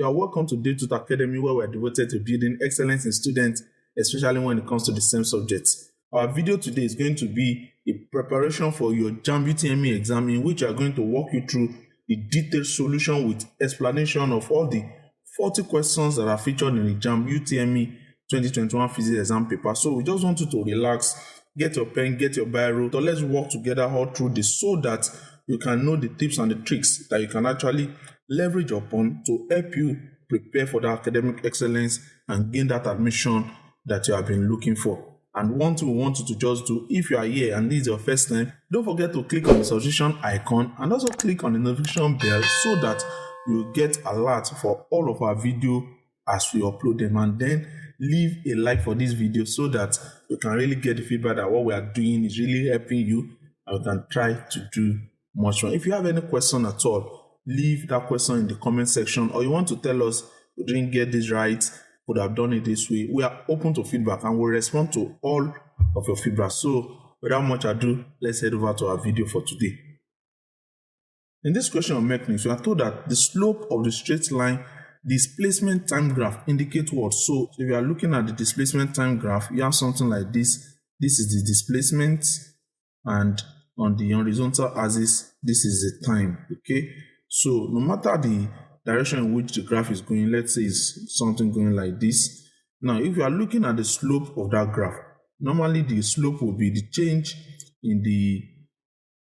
You are welcome to Davetuts Academy, where we are devoted to building excellence in students, especially when it comes to the same subjects. Our video today is going to be a preparation for your JAMB UTME exam, in which I are going to walk you through the detailed solution with explanation of all the 40 questions that are featured in the JAMB UTME 2021 Physics Exam paper. So we just want you to relax, get your pen, get your biro. So let's work together all through this so that you can know the tips and the tricks that you can actually leverage upon to help you prepare for the academic excellence and gain that admission that you have been looking for. And one thing we want you to just do, if you are here and this is your first time, don't forget to click on the subscription icon and also click on the notification bell so that you get alerts for all of our videos as we upload them. And then leave a like for this video so that you can really get the feedback that what we are doing is really helping you, and we can try to do much more. If you have any question at all, leave that question in the comment section, or you want to tell us you didn't get this right, would have done it this way. We are open to feedback and we'll respond to all of your feedback. So without much ado, let's head over to our video for today. In this question of mechanics, we are told that the slope of the straight line displacement time graph indicates what? So if you are looking at the displacement time graph, you have something like this. This is the displacement, and on the horizontal axis, this is the time. Okay, so no matter the direction in which the graph is going, let's say it's something going like this. Now, if you are looking at the slope of that graph, normally the slope will be the change in the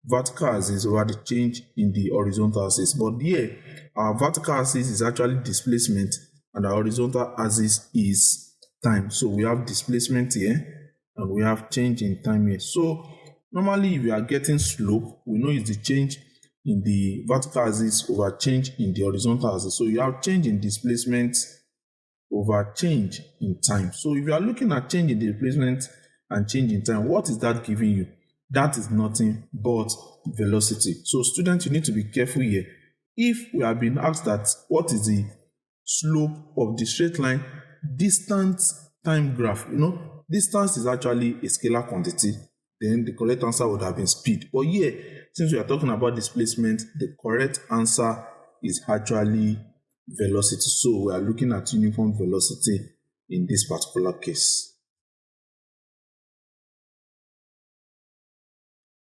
vertical axis over the change in the horizontal axis. But here, our vertical axis is actually displacement and the horizontal axis is time. So we have displacement here and we have change in time here. So normally if you are getting slope, we know it's the change in the vertical axis over change in the horizontal axis. So you have change in displacement over change in time. So if you are looking at change in displacement and change in time, what is that giving you? That is nothing but velocity. So students, you need to be careful here. If we have been asked that what is the slope of the straight line distance time graph, distance is actually a scalar quantity, then the correct answer would have been speed. But here, since we are talking about displacement, the correct answer is actually velocity. So we are looking at uniform velocity in this particular case.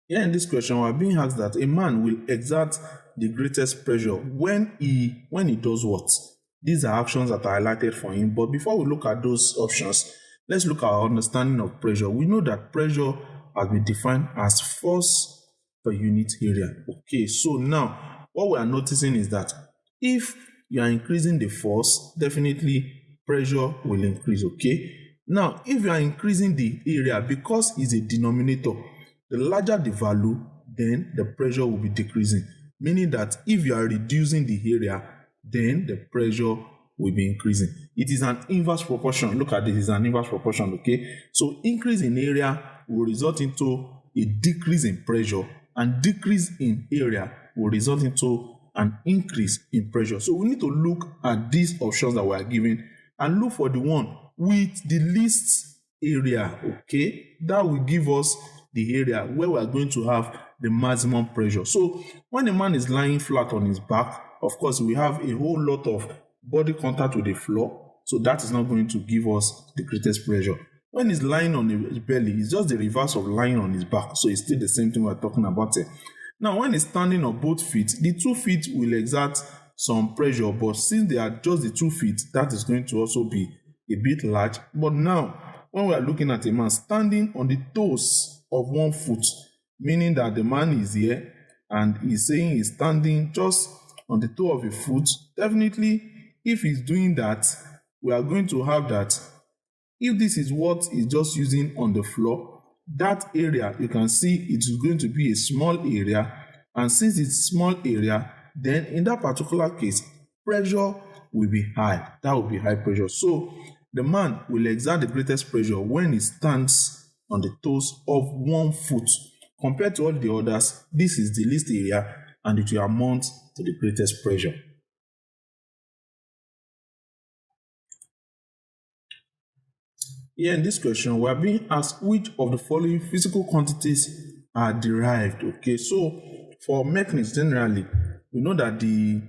Here in this question, we are being asked that a man will exert the greatest pressure when he does what? These are actions that are highlighted for him. But before we look at those options, let's look at our understanding of pressure. We know that pressure has been defined as force per unit area. Okay, so now what we are noticing is that if you are increasing the force, definitely pressure will increase. Okay, now if you are increasing the area, because it's a denominator, the larger the value, then the pressure will be decreasing. Meaning that if you are reducing the area, then the pressure will be increasing. It is an inverse proportion. Look at this, it's an inverse proportion, okay? So increase in area will result into a decrease in pressure, and decrease in area will result into an increase in pressure. So we need to look at these options that we are given and look for the one with the least area, okay? That will give us the area where we are going to have the maximum pressure. So when a man is lying flat on his back, of course, we have a whole lot of body contact with the floor, so that is not going to give us the greatest pressure. When he's lying on his belly, it's just the reverse of lying on his back, so it's still the same thing we're talking about here. Now, when he's standing on both feet, the 2 feet will exert some pressure, but since they are just the 2 feet, that is going to also be a bit large. But now, when we are looking at a man standing on the toes of 1 foot, meaning that the man is here and he's saying he's standing just on the toe of a foot, definitely if he's doing that, we are going to have that. If this is what he's just using on the floor, that area, you can see it is going to be a small area, and since it's small area, then in that particular case, pressure will be high. That will be high pressure. So the man will exert the greatest pressure when he stands on the toes of 1 foot. Compared to all the others, this is the least area and it will amount to the greatest pressure. Here in this question, we are being asked which of the following physical quantities are derived. Okay, so for mechanics generally, we know that the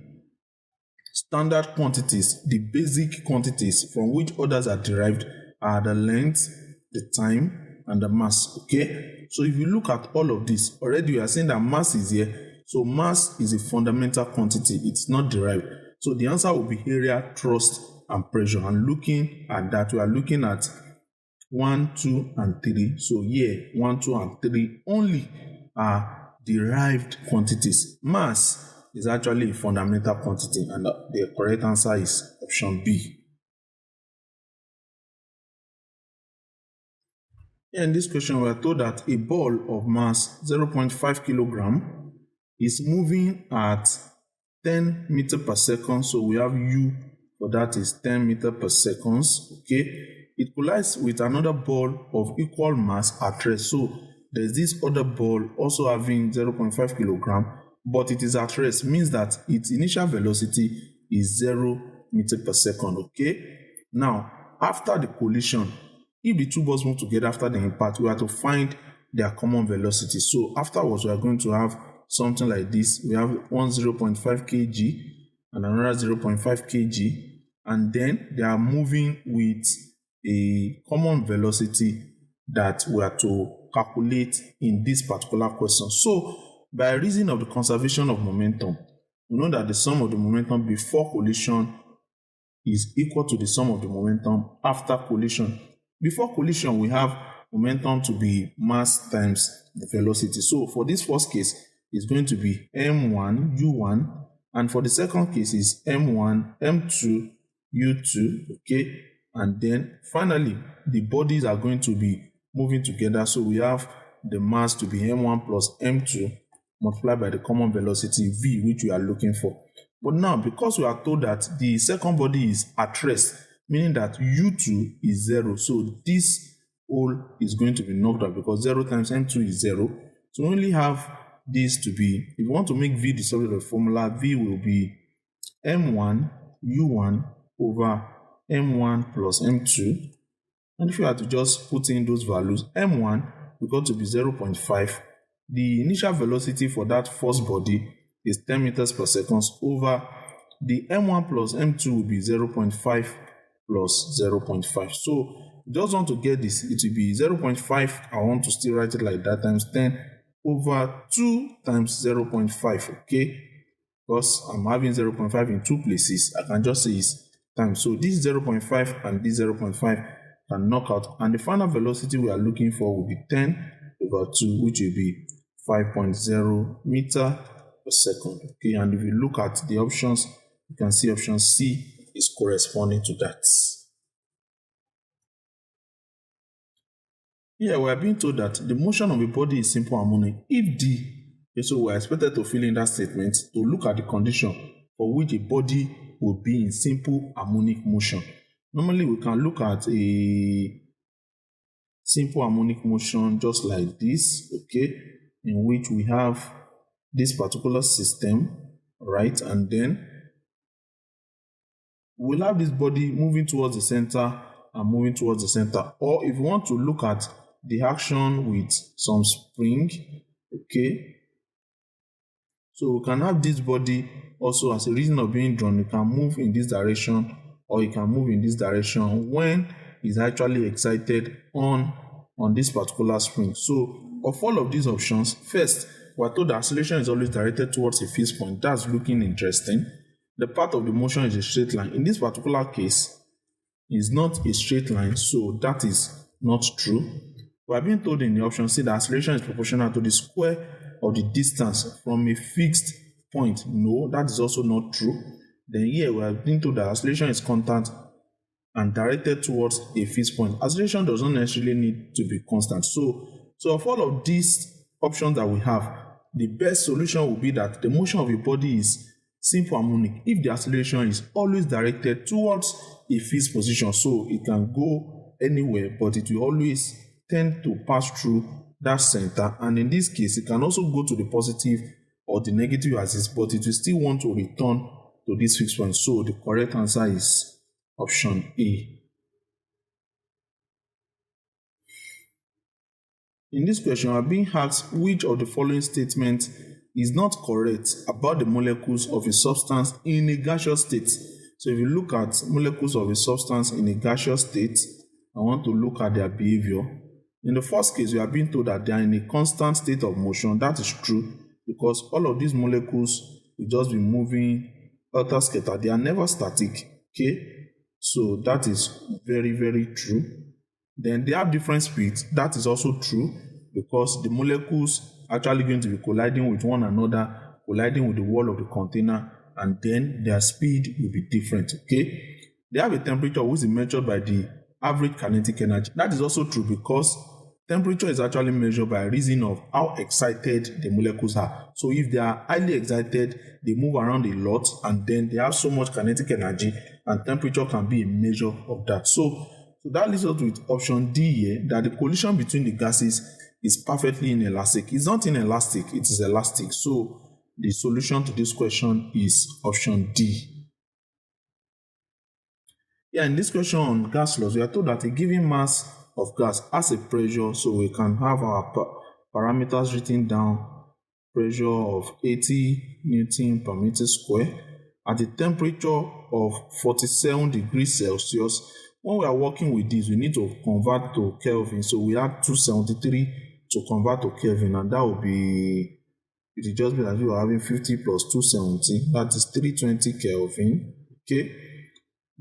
standard quantities, the basic quantities from which others are derived, are the length, the time, and the mass. Okay, so if you look at all of this, already we are saying that mass is here. So mass is a fundamental quantity, it's not derived. So the answer will be area, thrust, and pressure. And looking at that, we are looking at 1, 2, and 3. So here, 1, 2, and 3 only are derived quantities. Mass is actually a fundamental quantity, and the correct answer is option B. Here in this question, we are told that a ball of mass 0.5 kilogram is moving at 10 meters per second. So we have U for that is 10 meters per second. Okay, it collides with another ball of equal mass at rest. So there's this other ball also having 0.5 kilogram, but it is at rest, means that its initial velocity is 0 meters per second. Okay, now after the collision, if the two balls move together after the impact, we have to find their common velocity. So afterwards, we are going to have something like this. We have one 0.5 kg and another 0.5 kg, and then they are moving with a common velocity that we are to calculate in this particular question. So by reason of the conservation of momentum, we know that the sum of the momentum before collision is equal to the sum of the momentum after collision. Before collision, we have momentum to be mass times the velocity. So for this first case, it's going to be m1 u1, and for the second case is m1 m2 u2. Okay, and then finally the bodies are going to be moving together. So we have the mass to be m1 plus m2 multiplied by the common velocity v, which we are looking for. But now, because we are told that the second body is at rest, meaning that u2 is 0, so this whole is going to be knocked out because 0 times m2 is 0. So we only have this to be, if you want to make v the subject of the formula, v will be m1 u1 over m1 plus m2. And if you had to just put in those values, m1 will go to be 0.5. The initial velocity for that first body is 10 meters per second over the m1 plus m2 will be 0.5 plus 0.5. So just want to get this, it will be 0.5. I want to still write it like that, times 10 over 2 times 0.5. Okay, because I'm having 0.5 in two places, I can just say it's times. So this 0.5 and this 0.5 can knock out, and the final velocity we are looking for will be 10 over 2, which will be 5.0 meter per second. Okay, and if you look at the options, you can see option C is corresponding to that. Here we are being told that the motion of a body is simple harmonic if the, so we are expected to fill in that statement to look at the condition for which a body will be in simple harmonic motion. Normally we can look at a simple harmonic motion just like this, okay, in which we have this particular system, right, and then we'll have this body moving towards the center and moving towards the center. Or if you want to look at the action with some spring, okay, so we can have this body also as a reason of being drawn. You can move in this direction or you can move in this direction when it's actually excited on this particular spring. So of all of these options, first we're told the acceleration is always directed towards a fixed point. That's looking interesting. The path of the motion is a straight line. In this particular case, it's not a straight line, so that is not true. We are being told in the option C that acceleration is proportional to the square of the distance from a fixed point. No, that is also not true. Then here we are being told that acceleration is constant and directed towards a fixed point. Acceleration does not necessarily need to be constant. So of all of these options that we have, the best solution will be that the motion of a body is simple harmonic if the acceleration is always directed towards a fixed position. So it can go anywhere, but it will always tend to pass through that center. And in this case, it can also go to the positive or the negative axis, but it will still want to return to this fixed point. So the correct answer is option A. In this question, we are being asked which of the following statements is not correct about the molecules of a substance in a gaseous state. So if you look at molecules of a substance in a gaseous state, I want to look at their behavior. In the first case, we are being told that they are in a constant state of motion. That is true because all of these molecules will just be moving helter-skelter. They are never static. Okay, so that is very, very true. Then they have different speeds. That is also true because the molecules are actually going to be colliding with one another, colliding with the wall of the container, and then their speed will be different. Okay, they have a temperature which is measured by the average kinetic energy. That is also true because temperature is actually measured by reason of how excited the molecules are. So if they are highly excited, they move around a lot and then they have so much kinetic energy, and temperature can be a measure of that. So that leaves us with option D here, that the collision between the gases is perfectly inelastic. It's not inelastic, it is elastic. So the solution to this question is option D. Yeah, in this question on gas laws, we are told that a given mass of gas has a pressure, so we can have our parameters written down. Pressure of 80 Newton per meter square at a temperature of 47 degrees Celsius. When we are working with this, we need to convert to Kelvin. So we have 273 to convert to Kelvin, and that will be, it will just be like you are having 50 plus 270, that is 320 Kelvin. Okay.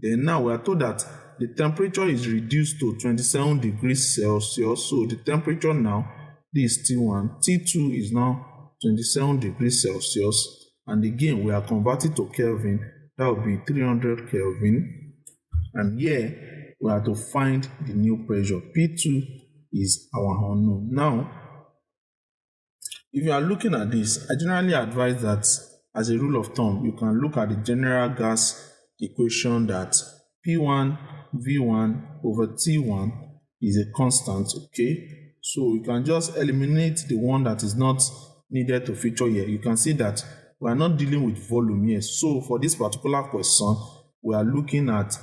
Then now we are told that the temperature is reduced to 27 degrees Celsius. So the temperature now, this is T1, T2 is now 27 degrees Celsius. And again, we are converted to Kelvin. That will be 300 Kelvin. And here, we have to find the new pressure. P2 is our unknown. Now, if you are looking at this, I generally advise that as a rule of thumb, you can look at the general gas equation that P1 V1 over T1 is a constant, okay? So you can just eliminate the one that is not needed to feature here. You can see that we are not dealing with volume here. So for this particular question, we are looking at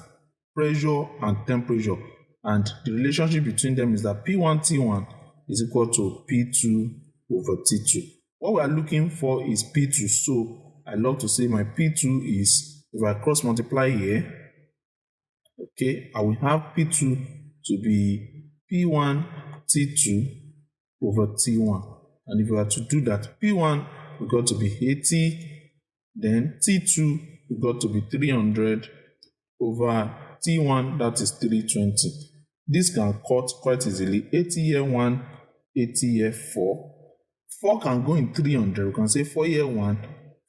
pressure and temperature, and the relationship between them is that P1 T1 is equal to P2 over T2. What we are looking for is P2. So I love to say my P2 is, if I cross multiply here, okay, I will have P2 to be P1 T2 over T1. And if we are to do that, P1 we got to be 80, then T2 we got to be 300 over T1, that is 320. This can cut quite easily. 80 here 1, 80 here 4. 4 can go in 300. We can say 4 here 1,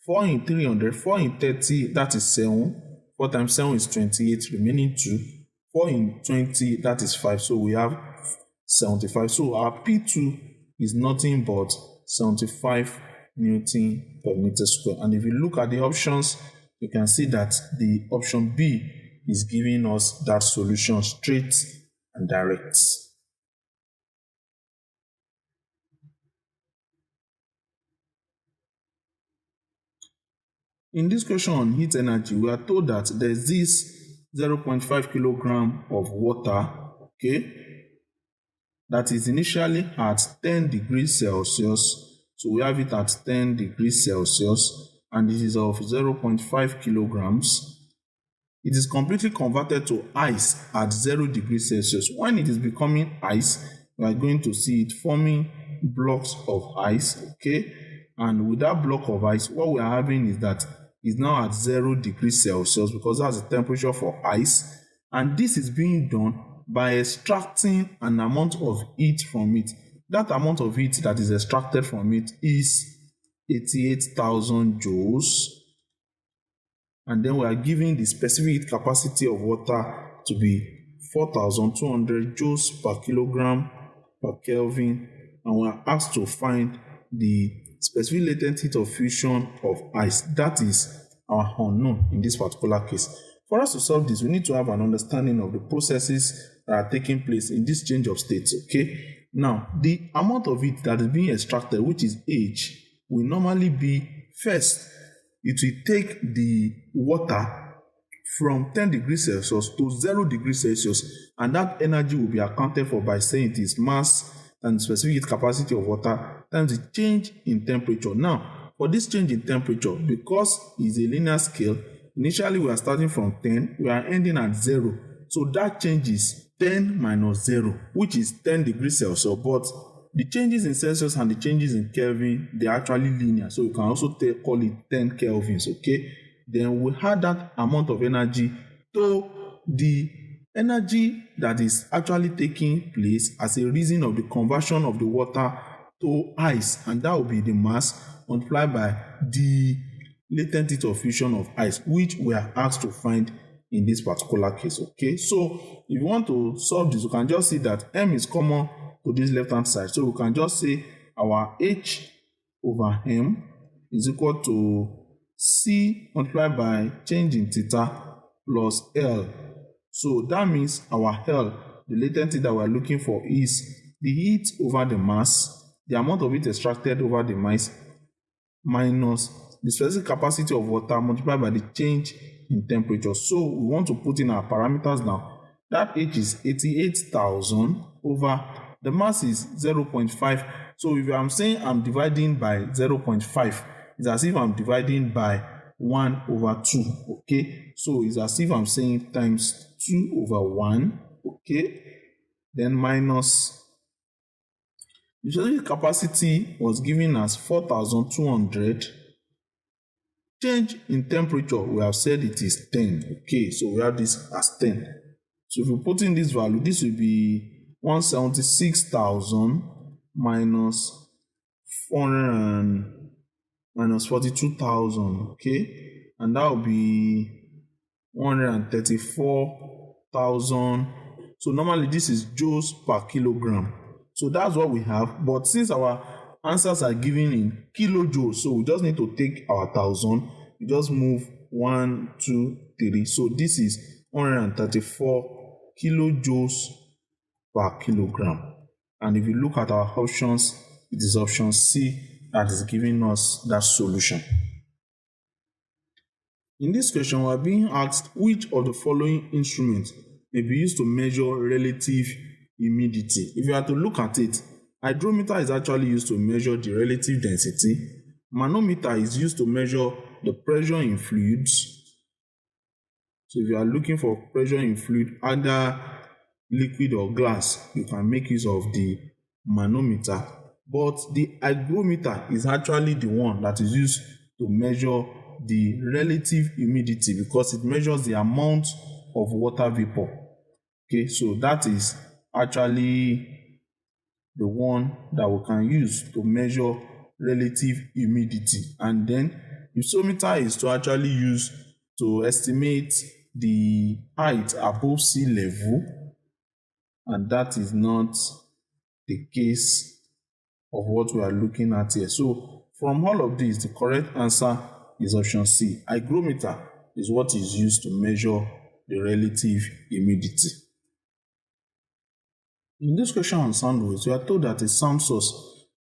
4 in 300, 4 in 30, that is 7. 4 times 7 is 28, remaining 2. 4 in 20, that is 5. So we have 75. So our P2 is nothing but 75 Newton per meter square. And if you look at the options, you can see that the option B is giving us that solution straight and direct. In this question on heat energy, we are told that there is this 0.5 kilogram of water, okay, that is initially at 10 degrees Celsius. So we have it at 10 degrees Celsius, and it is of 0.5 kilograms. It is completely converted to ice at 0 degrees Celsius. When it is becoming ice, we are going to see it forming blocks of ice, okay? And with that block of ice, what we are having is that it's now at 0 degrees Celsius because that's the temperature for ice. And this is being done by extracting an amount of heat from it. That amount of heat that is extracted from it is 88,000 joules. And then we are giving the specific heat capacity of water to be 4,200 joules per kilogram per Kelvin. And we are asked to find the specific latent heat of fusion of ice. That is our unknown in this particular case. For us to solve this, we need to have an understanding of the processes that are taking place in this change of states, okay? Now, the amount of heat that is being extracted, which is H, will normally be, first, it will take the water from 10 degrees Celsius to 0 degrees Celsius, and that energy will be accounted for by saying it is mass and specific heat capacity of water times the change in temperature. Now, for this change in temperature, because it's a linear scale, initially we are starting from 10, we are ending at 0. So that change is 10 minus 0, which is 10 degrees Celsius. But the changes in Celsius and the changes in Kelvin, they are actually linear. So you can also call it 10 Kelvins, okay? Then we add that amount of energy to the energy that is actually taking place as a reason of the conversion of the water to ice, and that will be the mass multiplied by the latent heat of fusion of ice, which we are asked to find in this particular case. Okay, so if you want to solve this, you can just see that m is common to this left hand side, so we can just say our h over m is equal to c multiplied by change in theta plus L. So that means our L, the latent heat that we are looking for, is the heat over the mass, the amount of heat extracted over the mass, minus the specific capacity of water multiplied by the change in temperature. So we want to put in our parameters now. That H is 88,000 over the mass is 0.5. So if I'm saying I'm dividing by 0.5, it's as if I'm dividing by 1 over 2. Okay, so it's as if I'm saying times 2 over 1. Okay, then minus the specific capacity was given as 4,200. Change in temperature, we have said it is 10. Okay, so we have this as 10. So if we put in this value, this will be 176,000 minus 42,000. Okay, and that will be 134,000. So normally this is joules per kilogram. So that's what we have. But since our answers are given in kilojoules, so we just need to take our 1,000. We just move 1, 2, 3. So this is 134 kilojoules per kilogram. And if you look at our options, it is option C that is giving us that solution. In this question, we are being asked which of the following instruments may be used to measure relative humidity. If you are to look at it, hydrometer is actually used to measure the relative density. Manometer is used to measure the pressure in fluids. So if you are looking for pressure in fluid, either liquid or glass, you can make use of the manometer. But the hygrometer is actually the one that is used to measure the relative humidity, because it measures the amount of water vapor. Okay, so that is actually the one that we can use to measure relative humidity. And then hypsometer is to actually use to estimate the height above sea level, and that is not the case of what we are looking at here. So from all of these, the correct answer is option C. Hygrometer is what is used to measure the relative humidity. In this question on sound waves, we are told that a sound source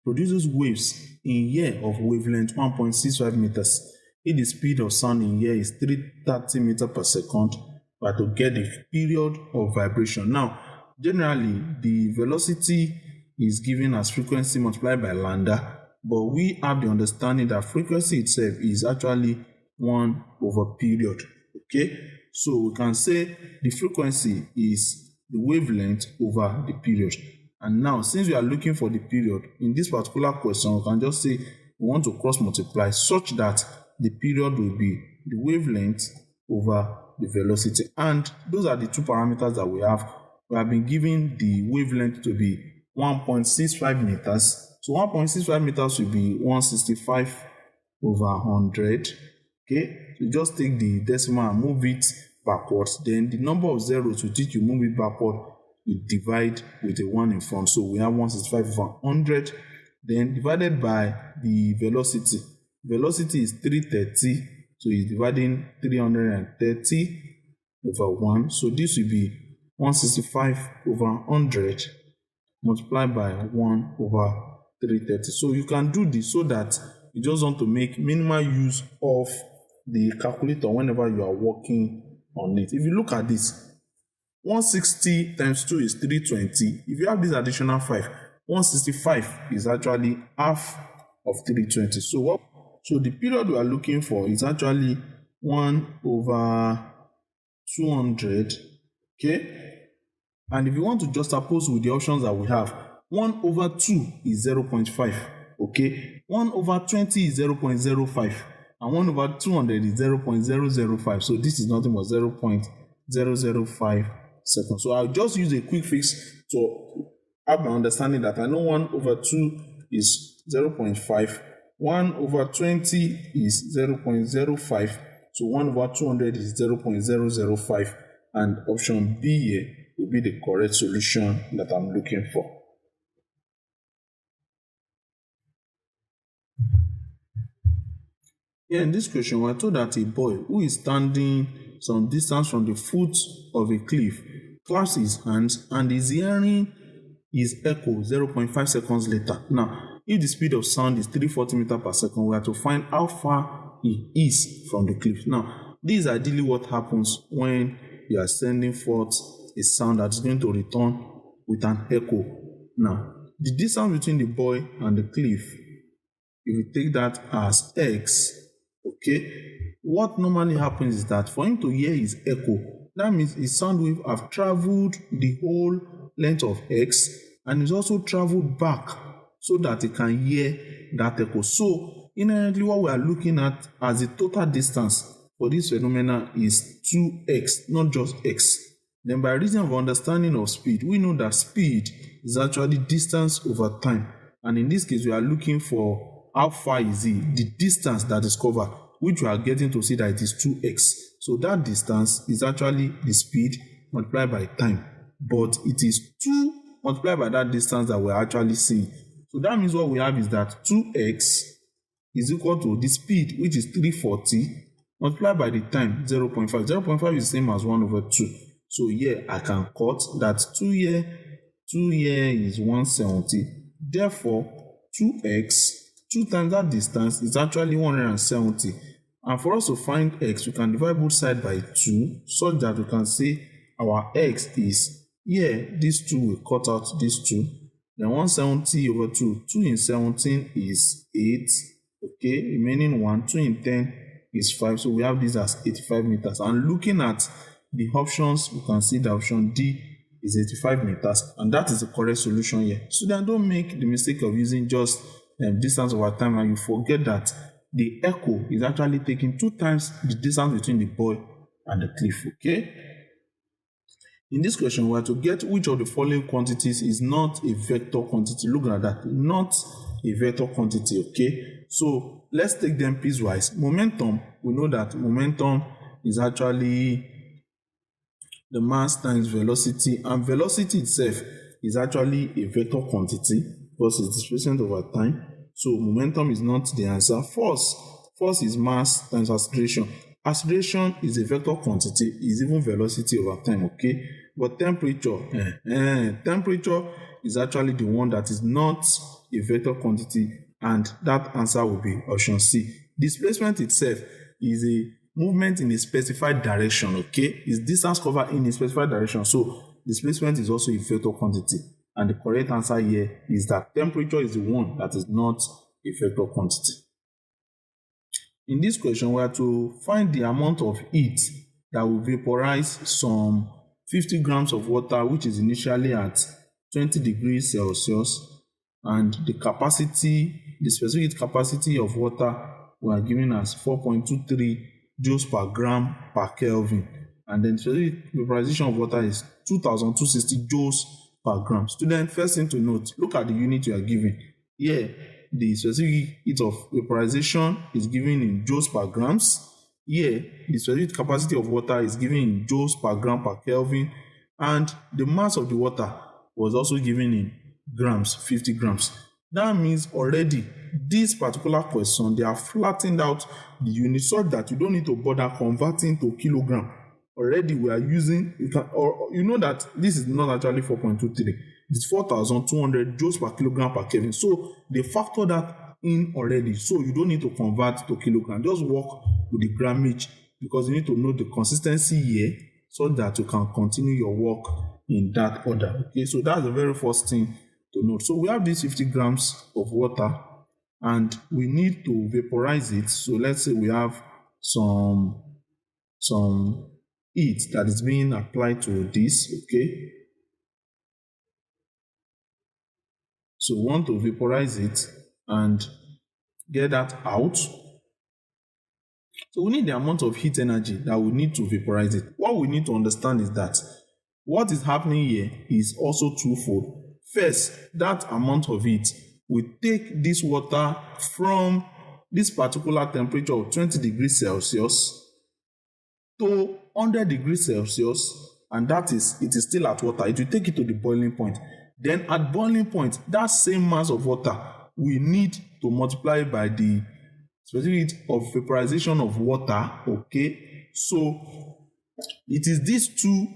produces waves in air of wavelength 1.65 meters. If the speed of sound in air is 330 meters per second, we are to get the period of vibration. Now, generally, the velocity is given as frequency multiplied by lambda, but we have the understanding that frequency itself is actually 1 over period. Okay, so we can say the frequency is the wavelength over the period. And now, since we are looking for the period, in this particular question, we can just say we want to cross multiply such that the period will be the wavelength over the velocity. And those are the two parameters that we have. We have been given the wavelength to be 1.65 meters. So 1.65 meters will be 165 over 100. Okay, so just take the decimal and move it backwards. Then the number of zeros with which you move it backward, you divide with a 1 in front. So we have 165 over 100. Then divided by the velocity. Velocity is 330. So it's dividing 330 over 1. So this will be 165 over 100 multiplied by 1 over 330. So you can do this so that you just want to make minimal use of the calculator whenever you are working on it. If you look at this, 160 times 2 is 320. If you have this additional 5, 165 is actually half of 320. So what So the period we are looking for is actually 1/200, okay? And if you want to juxtapose with the options that we have, 1/2 is 0.5, okay? 1/20 is 0.05, and 1/200 is 0.005. So this is nothing but 0.005 seconds. So I'll just use a quick fix to have my understanding that I know 1/2 is 0.5, 1/20 is 0.05, so 1/200 is 0.005, and option B here will be the correct solution that I'm looking for. Here in this question, we're told that a boy who is standing some distance from the foot of a cliff clasps his hands and is hearing his echo 0.5 seconds later. Now, if the speed of sound is 340 meters per second, we have to find how far he is from the cliff. Now, this is ideally what happens when you are sending forth a sound that is going to return with an echo. Now, the distance between the boy and the cliff, if you take that as x, okay, what normally happens is that for him to hear his echo, that means his sound wave have traveled the whole length of x and is also traveled back so that he can hear that echo. So inherently what we are looking at as the total distance for this phenomena is 2x, not just x. Then by reason of understanding of speed, we know that speed is actually distance over time. And in this case, we are looking for how far is it, the distance that is covered, which we are getting to see that it is 2x. So that distance is actually the speed multiplied by time. But it is 2 multiplied by that distance that we're actually seeing. So that means what we have is that 2x is equal to the speed, which is 340, multiplied by the time, 0.5. 0.5 is the same as 1/2. So here I can cut that 2 here is 170. Therefore, 2x, 2 times that distance is actually 170. And for us to find x, we can divide both sides by 2, such that we can say our x is, here, this 2 will cut out this 2. Then 170/2, 2 in 17 is 8. Okay, remaining 1, 2 in 10 is 5. So we have this as 85 meters. And looking at the options, we can see the option D is 85 meters. And that is the correct solution here. So then don't make the mistake of using just distance over time and you forget that the echo is actually taking 2 times the distance between the boy and the cliff. Okay. In this question, we are to get which of the following quantities is not a vector quantity. Look at that, not a vector quantity, okay? So let's take them piecewise. Momentum, we know that momentum is actually the mass times velocity, and velocity itself is actually a vector quantity because it's displacement over time. So momentum is not the answer. Force is mass times acceleration. Acceleration is a vector quantity, is even velocity over time, okay? But temperature is actually the one that is not a vector quantity, and that answer will be option C. Displacement itself is a movement in a specified direction, okay? It's distance covered in a specified direction, so displacement is also a vector quantity. And the correct answer here is that temperature is the one that is not a vector quantity. In this question, we are to find the amount of heat that will vaporize some 50 grams of water, which is initially at 20 degrees Celsius, and the specific capacity of water we are given as 4.23 joules per gram per Kelvin, and then the specific vaporization of water is 2,260 joules per gram. Student, first thing to note, look at the unit you are given. Here, the specific heat of vaporization is given in joules per grams. Here, the specific capacity of water is given in joules per gram per Kelvin, and the mass of the water was also given in grams, 50 grams. That means already this particular question, they are flattened out the unit so that you don't need to bother converting to kilogram. Already we are using, you know that this is not actually 4.23, it's 4,200 joules per kilogram per Kelvin. So they factor that in already, so you don't need to convert to kilogram. Just work with the grammage because you need to know the consistency here so that you can continue your work in that order. Okay, so that's the very first thing to note. So we have these 50 grams of water and we need to vaporize it. So let's say we have some heat that is being applied to this, okay? So we want to vaporize it and get that out. So we need the amount of heat energy that we need to vaporize it. What we need to understand is that what is happening here is also twofold. First, that amount of heat will take this water from this particular temperature of 20 degrees Celsius to 100 degrees Celsius, and it is still at water. It will take it to the boiling point. Then at boiling point, that same mass of water we need to multiply by the specific heat of vaporization of water, okay? So it is these two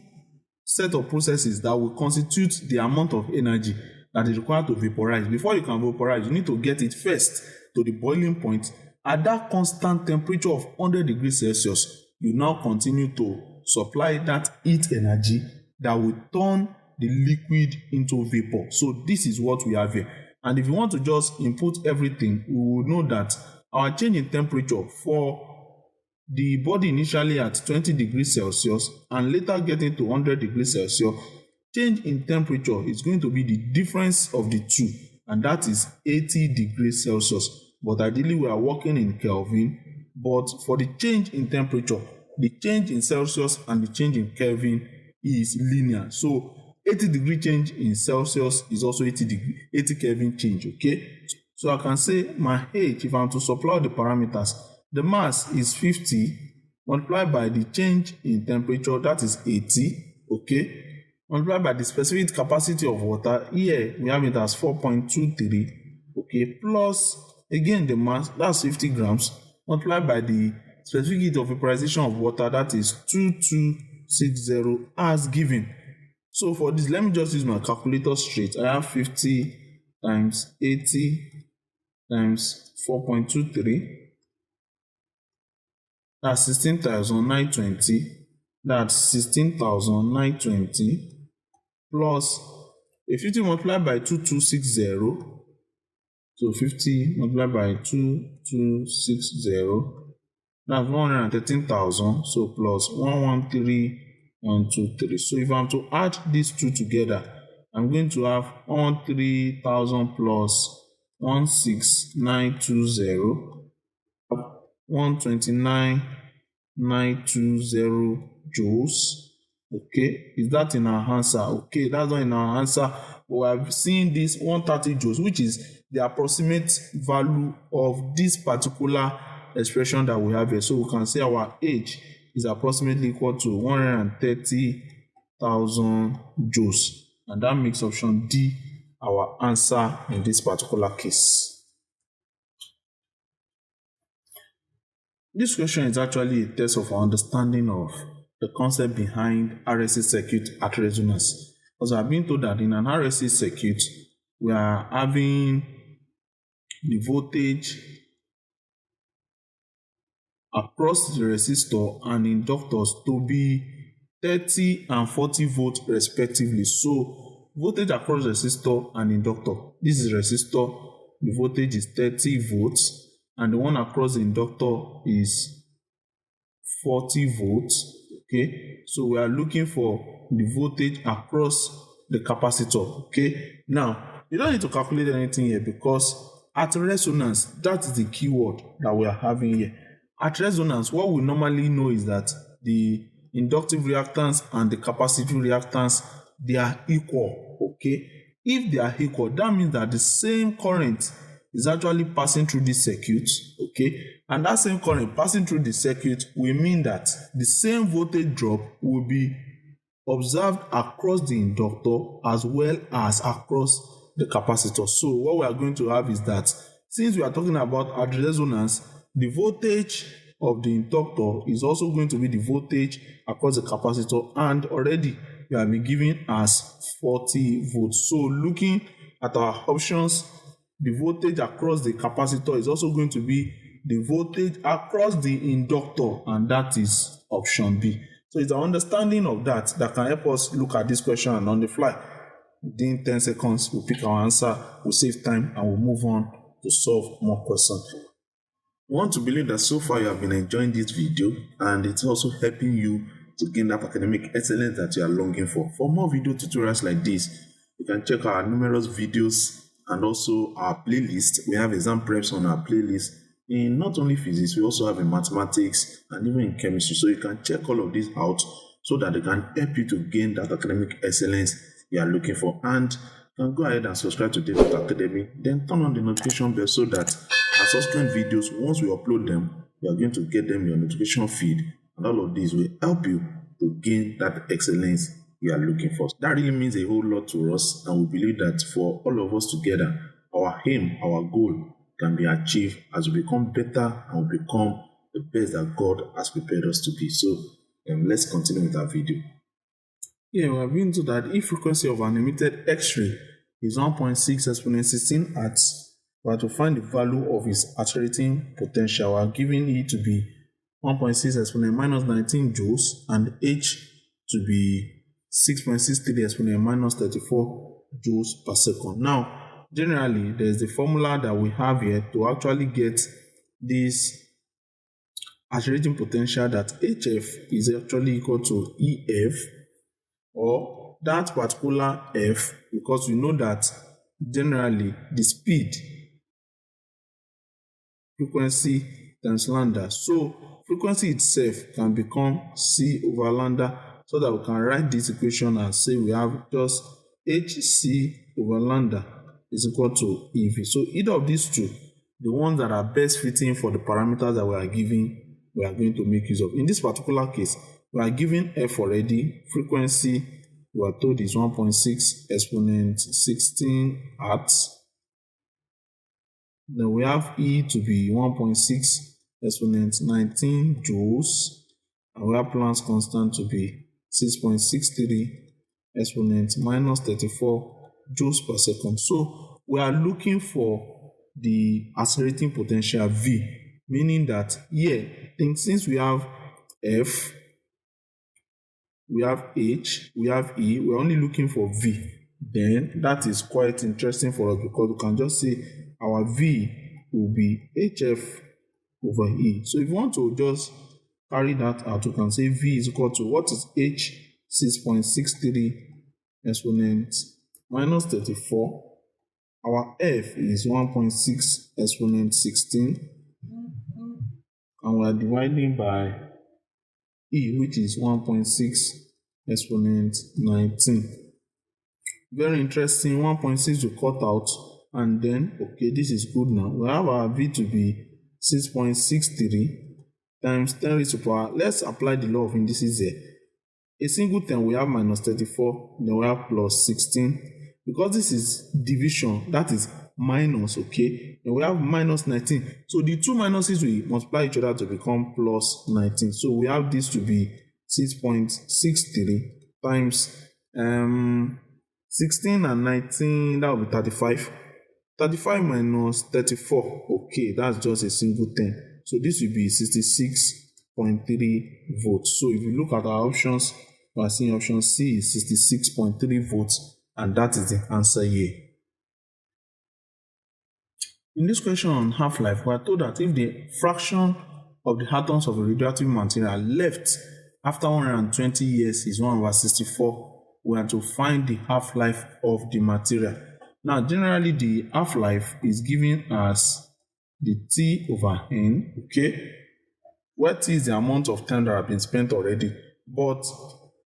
set of processes that will constitute the amount of energy that is required to vaporize. Before you can vaporize, you need to get it first to the boiling point at that constant temperature of 100 degrees Celsius. You now continue to supply that heat energy that will turn the liquid into vapor. So this is what we have here. And if you want to just input everything, we will know that our change in temperature for the body initially at 20 degrees Celsius and later getting to 100 degrees Celsius, change in temperature is going to be the difference of the two, and that is 80 degrees Celsius. But ideally we are working in Kelvin, but for the change in temperature, the change in Celsius and the change in Kelvin is linear. So 80 degree change in Celsius is also 80 Kelvin change, okay? So I can say my H, if I'm to supply the parameters, the mass is 50 multiplied by the change in temperature, that is 80, okay? Multiplied by the specific capacity of water, here we have it as 4.23, okay? Plus, again, the mass, that's 50 grams, multiplied by the specific heat of vaporization of water, that is 2260 as given. So for this, let me just use my calculator straight. I have 50 times 80 times 4.23. That's 16,920. That's 16,920 plus a 50 multiplied by 2260. So 50 multiplied by 2260. That's 113,000. So plus 113,123. So if I'm to add these two together, I'm going to have 113,000 plus 16920. 129,920 joules. Okay, is that in our answer? Okay, that's not in our answer. We have seen this 130 joules, which is the approximate value of this particular expression that we have here. So we can say our H is approximately equal to 130,000 joules, and that makes option D our answer in this particular case. This question is actually a test of our understanding of the concept behind RLC circuit at resonance. Because I've been told that in an RLC circuit, we are having the voltage across the resistor and inductors to be 30 and 40 volts respectively. So voltage across resistor and inductor, this is resistor, the voltage is 30 volts. And the one across the inductor is 40 volts, okay? So we are looking for the voltage across the capacitor, okay? Now, you don't need to calculate anything here because at resonance, that is the keyword that we are having here. At resonance, what we normally know is that the inductive reactance and the capacitive reactance, they are equal, okay? If they are equal, that means that the same current is actually passing through this circuit, okay? And that same current passing through the circuit will mean that the same voltage drop will be observed across the inductor as well as across the capacitor. So what we are going to have is that since we are talking about at resonance, the voltage of the inductor is also going to be the voltage across the capacitor, and already we have been given as 40 volts. So looking at our options, the voltage across the capacitor is also going to be the voltage across the inductor, and that is option B. So it's our understanding of that can help us look at this question and on the fly. Within 10 seconds, we'll pick our answer, we'll save time, and we'll move on to solve more questions. I want to believe that so far you have been enjoying this video and it's also helping you to gain that academic excellence that you are longing for. For more video tutorials like this, you can check our numerous videos and also our playlist. We have exam preps on our playlist in not only physics, we also have in mathematics and even in chemistry. So you can check all of these out so that they can help you to gain that academic excellence you are looking for. And you can go ahead and subscribe to Davetuts Academy, then turn on the notification bell so that our subsequent videos, once we upload them, you are going to get them in your notification feed, and all of these will help you to gain that excellence you are looking for. That really means a whole lot to us, and we believe that for all of us together, our aim, our goal can be achieved as we become better and we become the best that God has prepared us to be. So let's continue with our video. Here we have been told that if frequency of an emitted X-ray is 1.6 exponent 16 Hz, we are to find the value of its accelerating potential. We are given E to be 1.6 exponent minus 19 joules and H to be 6.63 exponent minus 34 joules per second. Now, generally, there is the formula that we have here to actually get this accelerating potential, that HF is actually equal to EF, or that particular F, because we know that generally the speed, frequency times lambda. So frequency itself can become C over lambda, so that we can write this equation and say we have just HC over lambda is equal to EV. So either of these two, the ones that are best fitting for the parameters that we are giving, we are going to make use of. In this particular case, we are given F already. Frequency, we are told, is 1.6 exponent 16 Hz. Then we have E to be 1.6 exponent 19 joules, and we have Planck's constant to be 6.63 exponent minus 34 joules per second. So we are looking for the accelerating potential V, meaning that here, since we have F, we have H, we have E, we're only looking for V. Then that is quite interesting for us, because we can just say our V will be HF over E. So if you want to just carry that out, you can say V is equal to, what is H? 6.63 exponent minus 34. Our F is 1.6 exponent 16. And we are dividing by E, which is 1.6 exponent 19. Very interesting. 1.6 will cut out, and then, okay, this is good now. We have our V to be 6.63 times 10 raised to power. Let's apply the law of indices here. A single 10, we have minus 34, then we have plus 16. Because this is division, that is minus, okay? Then we have minus 19. So the two minuses will multiply each other to become plus 19. So we have this to be 6.63 times 16 and 19, that will be 35. 35 minus 34, okay, that's just a single 10. So this will be 66.3 volts. So if you look at our options, we are seeing option C is 66.3 volts, and that is the answer here. In this question on half-life, we are told that if the fraction of the atoms of a radioactive material left after 120 years is 1/64, we are to find the half-life of the material. Now, generally, the half-life is given as the T over N, okay, where T is the amount of time that has been spent already. But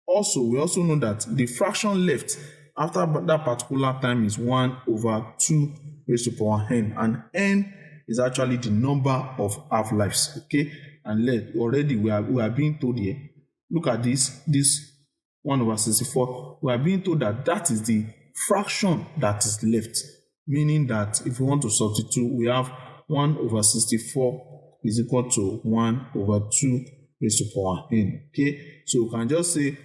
also, we also know that the fraction left after that particular time is 1/2 raised to power n, and n is actually the number of half-lives, okay? And already we are being told here, look at this 1/64, we are being told that that is the fraction that is left, meaning that if we want to substitute, we have 1/64 is equal to 1/2 raised to power n, okay? So we can just say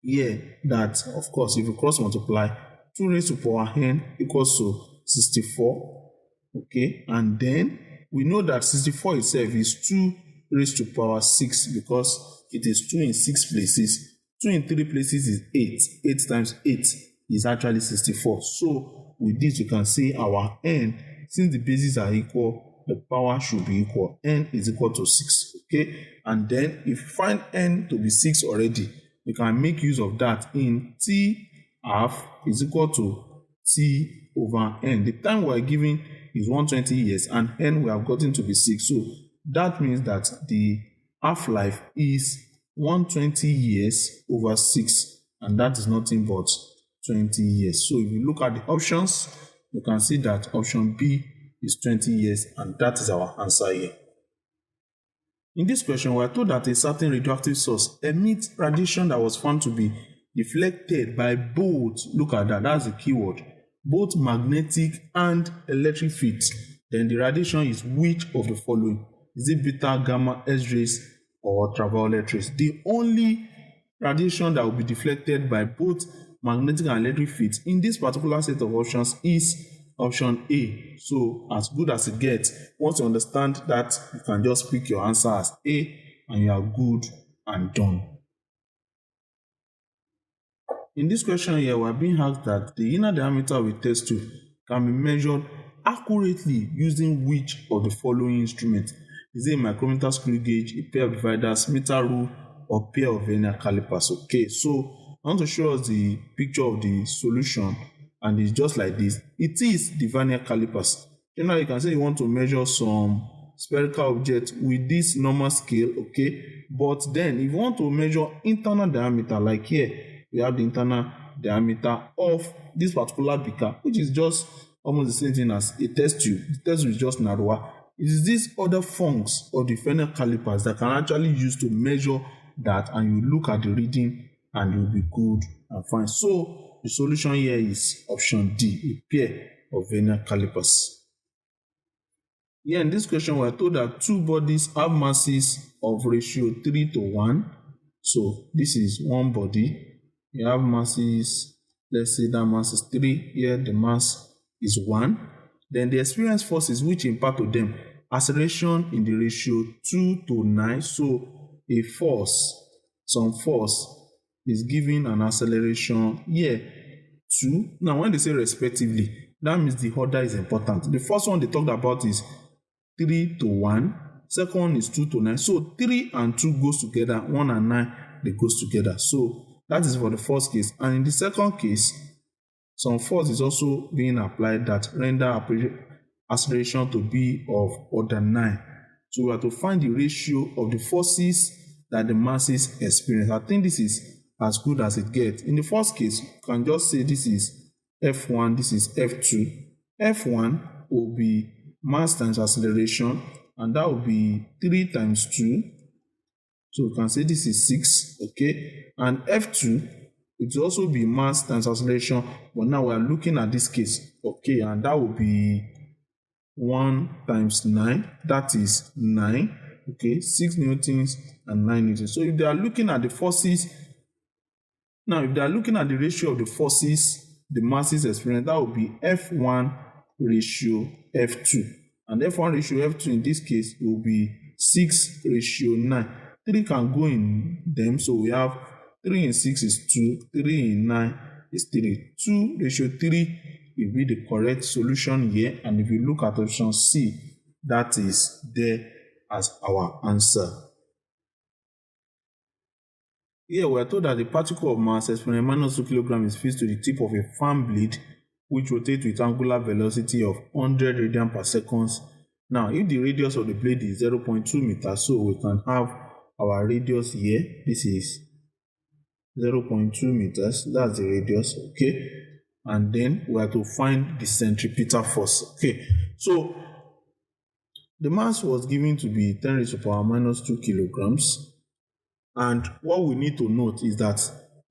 here that, of course, if you cross multiply, 2 raised to power n equals to 64, okay? And then we know that 64 itself is 2 raised to power 6, because it is 2 in 6 places. 2 in 3 places is 8. 8 times 8 is actually 64. So with this, you can say our n since the bases are equal, the power should be equal. N is equal to 6, okay? And then if you find N to be 6 already, you can make use of that in T half is equal to T over N. The time we are giving is 120 years and N we have gotten to be 6. So that means that the half-life is 120 years over 6, and that is nothing but 20 years. So if you look at the options, you can see that option B is 20 years, and that is our answer here. In this question, we are told that a certain radioactive source emits radiation that was found to be deflected by both, look at that, that's the keyword, both magnetic and electric fields. Then the radiation is which of the following? Is it beta, gamma, X-rays, or ultraviolet rays? The only radiation that will be deflected by both magnetic and electric fields in this particular set of options is option A. So as good as it gets, once you understand that, you can just pick your answer as A and you are good and done. In this question here, we are being asked that the inner diameter of a test tube can be measured accurately using which of the following instruments? Is it a micrometer, screw gauge, a pair of dividers, meter rule, or pair of vernier calipers? Okay, so I want to show us the picture of the solution, and it's just like this. It is the vernier calipers. Generally, you can say you want to measure some spherical object with this normal scale, okay? But then, if you want to measure internal diameter, like here, we have the internal diameter of this particular beaker, which is just almost the same thing as a test tube. The test tube is just narrower. It is these other functions of the vernier calipers that can actually use to measure that, and you look at the reading and you'll be good and fine. So the solution here is option D, a pair of vernier calipers. Here in this question, we are told that two bodies have masses of ratio 3 to 1. So this is one body. You have masses, let's say that mass is 3. Here the mass is 1. Then the experience forces which impart to them acceleration in the ratio 2 to 9. So a force, some force is giving an acceleration here 2. Now when they say respectively, that means the order is important. The first one they talked about is 3 to 1. Second one is 2 to 9. So 3 and 2 goes together. 1 and 9, they goes together. So that is for the first case. And in the second case, some force is also being applied that render acceleration to be of order 9. So we have to find the ratio of the forces that the masses experience. I think this is as good as it gets. In the first case, you can just say this is F1, this is F2. F1 will be mass times acceleration, and that will be 3 times 2. So we can say this is 6, okay? And F2, it will also be mass times acceleration, but now we are looking at this case, okay? And that will be 1 times 9, that is 9, okay? 6 newtons and 9 newtons. So if they are looking at the forces, now if they are looking at the ratio of the forces, the masses experienced, that will be F1 ratio F2. And F1 ratio F2 in this case will be 6 ratio 9. 3 can go in them, so we have 3 in 6 is 2, 3 in 9 is 3. 2 ratio 3 will be the correct solution here, and if you look at option C, that is there as our answer. Here we are told that the particle of mass exponent minus 2 kg is fixed to the tip of a fan blade which rotates with angular velocity of 100 radian per second. Now, if the radius of the blade is 0.2 meters, so we can have our radius here. This is 0.2 meters. That's the radius, okay? And then we have to find the centripetal force, okay? So, the mass was given to be 10 raised to the power minus 2 kilograms. And what we need to note is that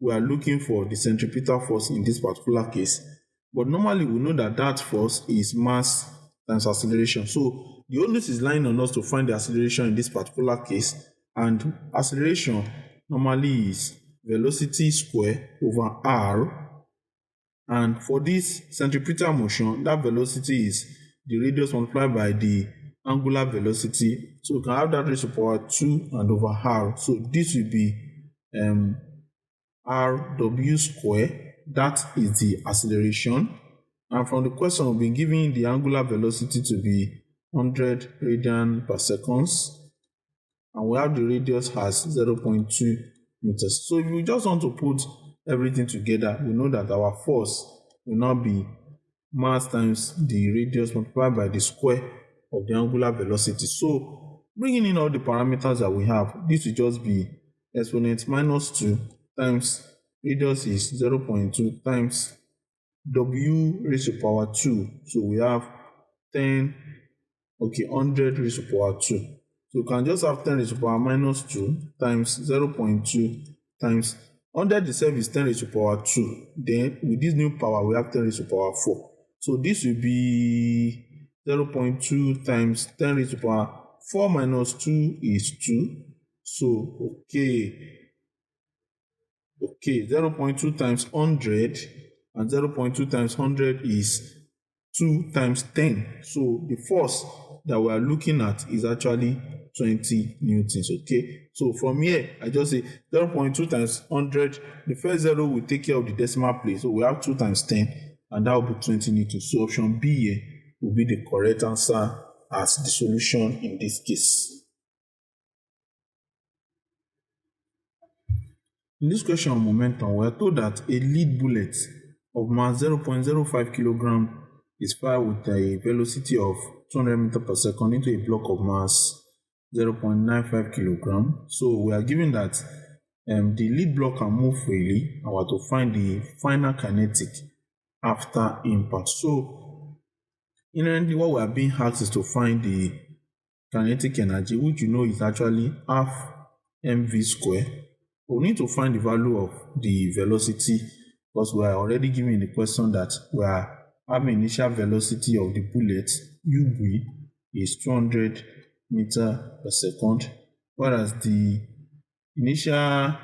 we are looking for the centripetal force in this particular case. But normally we know that that force is mass times acceleration. So the onus is lying on us to find the acceleration in this particular case. And acceleration normally is velocity square over r. And for this centripetal motion, that velocity is the radius multiplied by the angular velocity. So we can have that raised to the power 2 and over r. So this will be rw square. That is the acceleration. And from the question, we've been given the angular velocity to be 100 radian per seconds, and we have the radius as 0.2 meters. So if we just want to put everything together, we know that our force will now be mass times the radius multiplied by the square of the angular velocity. So bringing in all the parameters that we have, this will just be exponent minus 2 times radius is 0.2 times w raised to power 2. So we have 100 raised to power 2. So you can just have 10 raised to power minus 2 times 0.2 times 100 itself is 10 raised to power 2. Then with this new power, we have 10 raised to power 4. So this will be 0.2 times 10 raised to power 4 minus 2 is 2. So, 0.2 times 100 and 0.2 times 100 is 2 times 10. So the force that we are looking at is actually 20 newtons. So from here, I just say 0.2 times 100. The first zero will take care of the decimal place. So we have 2 times 10, and that will be 20 newtons. So option B here will be the correct answer as the solution in this case. In this question on momentum, we are told that a lead bullet of mass 0.05 kilogram is fired with a velocity of 200 meters per second into a block of mass 0.95 kilogram. So we are given that the lead block can move freely, and we are to find the final kinetic after impact. So inherently, what we are being asked is to find the kinetic energy, which you know is actually half mv square. We need to find the value of the velocity, because we are already given in the question that we are having initial velocity of the bullet ub is 200 meters per second, whereas the initial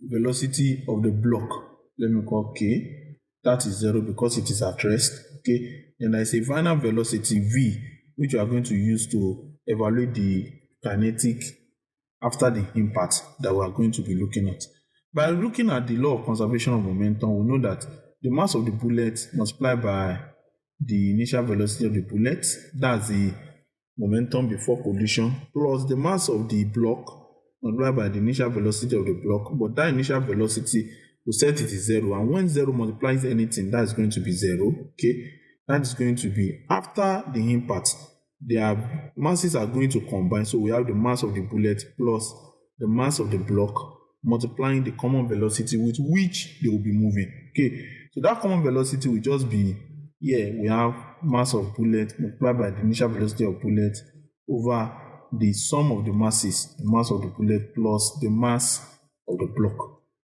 velocity of the block, let me call k, that is 0 because it is at rest. And there is a final velocity v, which we are going to use to evaluate the kinetic after the impact that we are going to be looking at. By looking at the law of conservation of momentum, we know that the mass of the bullet multiplied by the initial velocity of the bullet, that's the momentum before collision, plus the mass of the block multiplied by the initial velocity of the block, but that initial velocity, we set it is 0, and when 0 multiplies anything, that is going to be 0. That is going to be after the impact. Their masses are going to combine, so we have the mass of the bullet plus the mass of the block multiplying the common velocity with which they will be moving. So that common velocity will just be, here we have mass of bullet multiplied by the initial velocity of bullet over the sum of the masses, the mass of the bullet plus the mass of the block.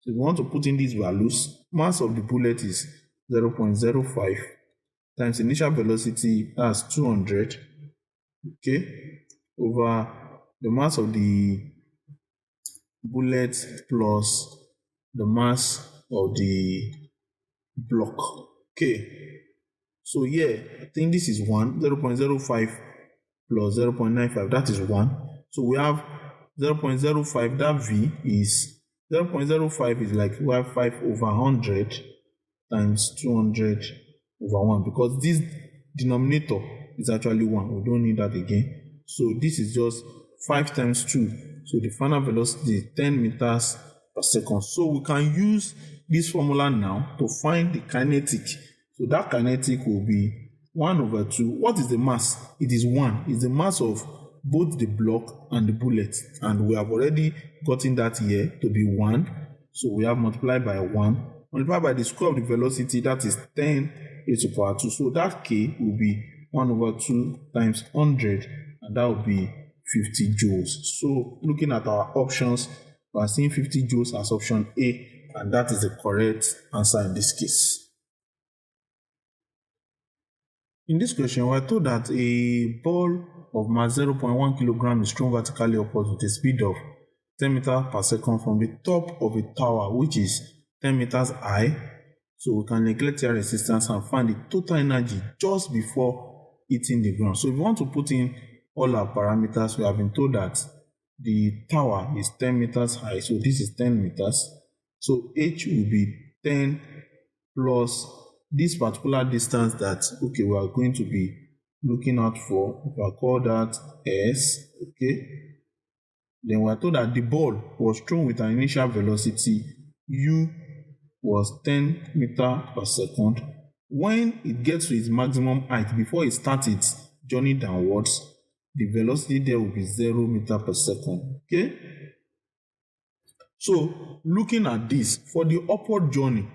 So if we want to put in these values, mass of the bullet is 0.05 times initial velocity, that's 200, over the mass of the bullet plus the mass of the block. So here, I think this is 1, 0.05 plus 0.95, that is 1. So we have 0.05, that v is 0.05 is like we have 5 over 100 times 200 over 1, because this denominator is actually 1. We don't need that again. So this is just 5 times 2. So the final velocity is 10 meters per second. So we can use this formula now to find the kinetic. So that kinetic will be 1 over 2. What is the mass? It is 1. It's the mass of both the block and the bullet. And we have already gotten that here to be 1. So we have multiplied by 1. Multiplied by the square of the velocity, that is 10 raised to power 2. So that k will be 1 over 2 times 100, and that will be 50 joules. So looking at our options, we are seeing 50 joules as option A, and that is the correct answer in this case. In this question, we are told that a ball of mass 0.1 kilogram is thrown vertically upwards with a speed of 10 meters per second from the top of a tower, which is 10 meters high. So we can neglect air resistance and find the total energy just before hitting the ground. So if we want to put in all our parameters, we have been told that the tower is 10 meters high. So this is 10 meters. So H will be 10 plus this particular distance that, okay, we are going to be looking out for, if I call that S, okay, then we are told that the ball was thrown with an initial velocity U was 10 meters per second. When it gets to its maximum height, before it starts its journey downwards, the velocity there will be 0 meters per second. Okay? So, looking at this, for the upward journey,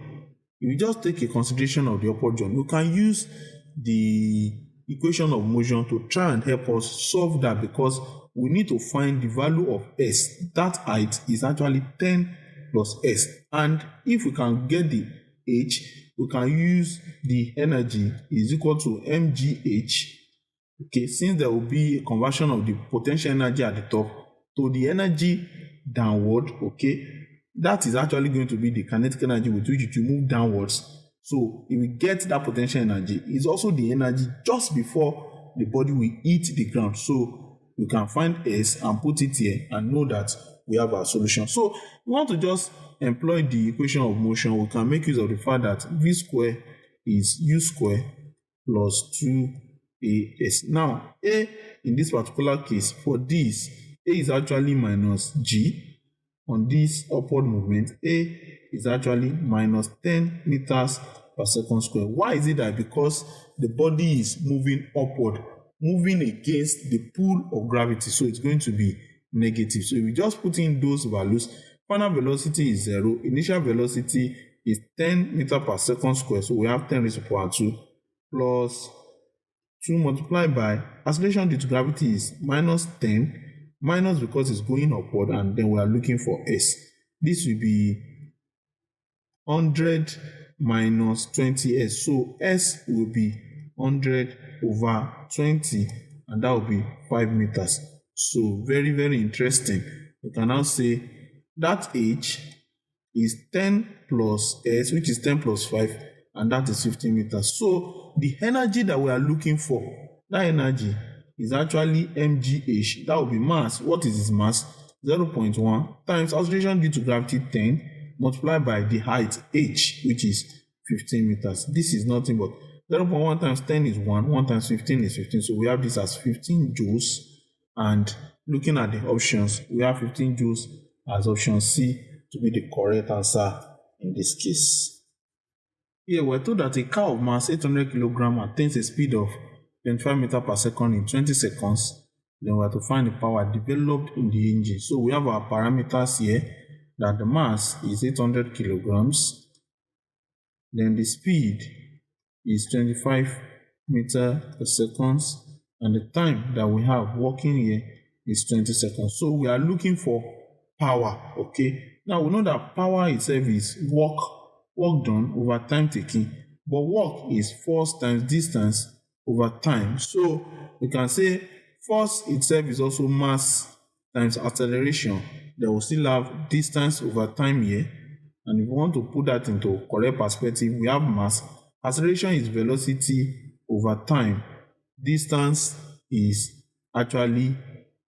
if you just take a consideration of the upward journey, you can use the equation of motion to try and help us solve that, because we need to find the value of S. That height is actually 10 plus S. And if we can get the H, we can use the energy is equal to mgh. Okay, since there will be a conversion of the potential energy at the top to the energy downward, okay, that is actually going to be the kinetic energy with which you move downwards. So if we get that potential energy, it's also the energy just before the body will hit the ground. So we can find S and put it here and know that we have our solution. So we want to just employ the equation of motion. We can make use of the fact that V square is U square plus 2AS. Now, A in this particular case, for this, A is actually minus G. On this upward movement, A is actually minus 10 meters per second square. Why is it that? Because the body is moving upward, moving against the pull of gravity, so it's going to be negative. So if we just put in those values, final velocity is 0, initial velocity is 10 meters per second square, so we have 10 raised to the power 2 plus 2 multiplied by acceleration due to gravity is minus 10, minus because it's going upward, and then we are looking for S. This will be 100 minus 20S. So S will be 100 over 20, and that will be 5 meters. So very, very interesting. We can now say that H is 10 plus S, which is 10 plus 5, and that is 15 meters. So the energy that we are looking for, that energy is actually mgh. That will be mass. What is its mass? 0.1 times acceleration due to gravity 10 multiplied by the height h, which is 15 meters. This is nothing but 0.1 times 10 is 1, 1 times 15 is 15. So we have this as 15 joules. And looking at the options, we have 15 joules as option C to be the correct answer in this case. Here we're told that a car of mass 800 kg attains a speed of 25 meters per second in 20 seconds. Then we have to find the power developed in the engine. So we have our parameters here, that the mass is 800 kilograms. Then the speed is 25 meters per second. And the time that we have working here is 20 seconds. So we are looking for power, okay? Now we know that power itself is work done over time taken. But work is force times distance over time. So we can say force itself is also mass times acceleration. Then we'll still have distance over time here. And if we want to put that into correct perspective, we have mass. Acceleration is velocity over time. Distance is actually,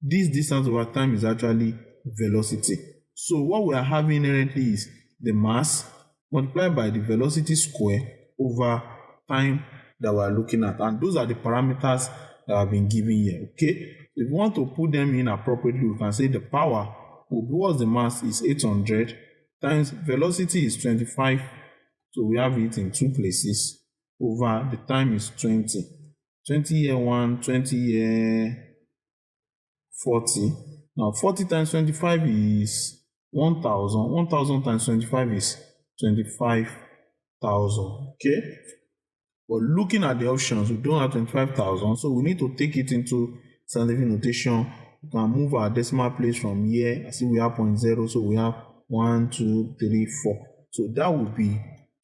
this distance over time is actually velocity. So what we are having inherently is the mass multiplied by the velocity square over time that we are looking at. And those are the parameters that have been given here, okay? If we want to put them in appropriately, we can say the power towards the mass is 800 times velocity is 25. So we have it in two places, over the time is 20. 20 year 1, 20 year 40. Now 40 times 25 is 1,000. 1,000 times 25 is 25,000. Okay? But looking at the options, we don't have 25,000, so we need to take it into scientific notation. We can move our decimal place from here. I see we have 0.0, so we have 1, 2, 3, 4. So that would be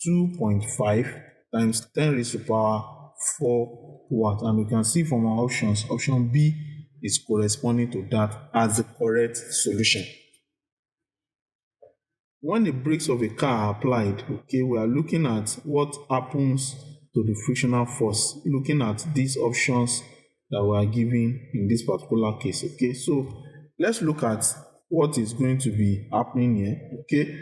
2.5 times 10 raised to the power 4 watts. And we can see from our options, option B is corresponding to that as the correct solution. When the brakes of a car are applied, okay, we are looking at what happens to the frictional force, looking at these options that we are given in this particular case, okay. So let's look at what is going to be happening here, okay.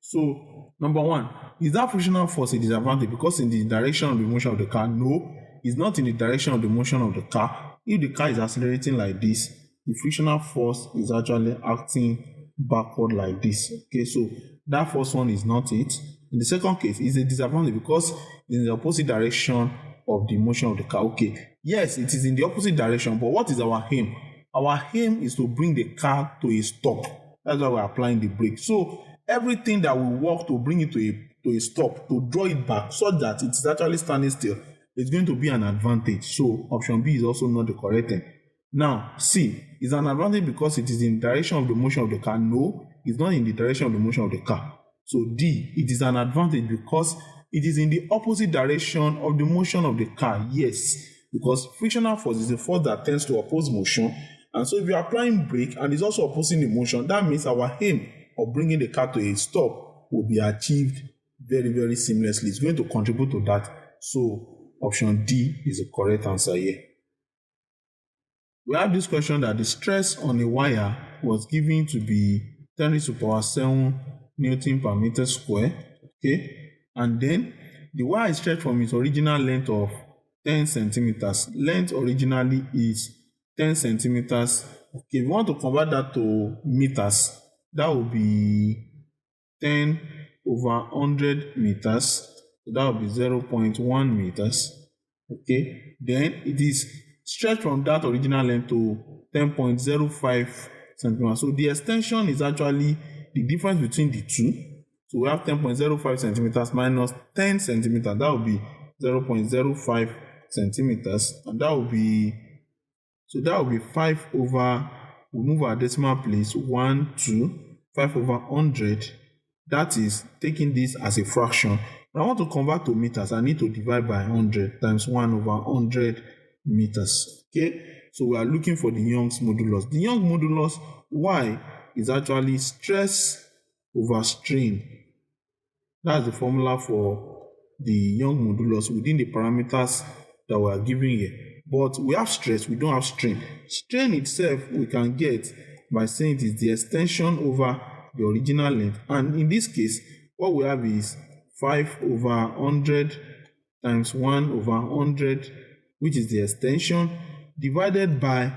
So number one, Now, is that frictional force a disadvantage because in the direction of the motion of the car? No, it's not in the direction of the motion of the car. If the car is accelerating like this, the frictional force is actually acting backward like this. Okay, so that first one is not it. In the second case, it's a disadvantage because it's in the opposite direction of the motion of the car. Okay, yes, it is in the opposite direction, but what is our aim? Our aim is to bring the car to a stop. That's why we're applying the brake. So everything that will work to bring it to a stop, to draw it back so that it is actually standing still, is going to be an advantage. So option B is also not the correct thing. Now, C is an advantage because it is in the direction of the motion of the car. No, it's not in the direction of the motion of the car. So D, it is an advantage because it is in the opposite direction of the motion of the car. Yes, because frictional force is a force that tends to oppose motion. And so if you're applying brake and it's also opposing the motion, that means our aim of bringing the car to a stop will be achieved very, very seamlessly. It's going to contribute to that. So option D is the correct answer here. We have this question that the stress on a wire was given to be 10 raised to power 7 Newton per meter square. Okay, and then the wire is stretched from its original length of 10 centimeters. Length originally is 10 centimeters. Okay, if you want to convert that to meters, that will be 10 over 100 meters. So that will be 0.1 meters. Okay, then it is stretched from that original length to 10.05 centimeters. So the extension is actually the difference between the two. So we have 10.05 centimeters minus 10 centimeters. That will be 0.05 centimeters. And that will be, so that will be 5 over, we'll move our decimal place, 1, 2, 5 over 100. That is taking this as a fraction. When I want to convert to meters, I need to divide by 100 times 1 over 100 meters. Okay, so we are looking for the Young's modulus. The Young's modulus, Y, is actually stress over strain. That's the formula for the Young's modulus within the parameters that we are given here. But we have stress, we don't have strain. Strain itself we can get by saying it is the extension over the original length. And in this case, what we have is 5 over 100 times 1 over 100, which is the extension, divided by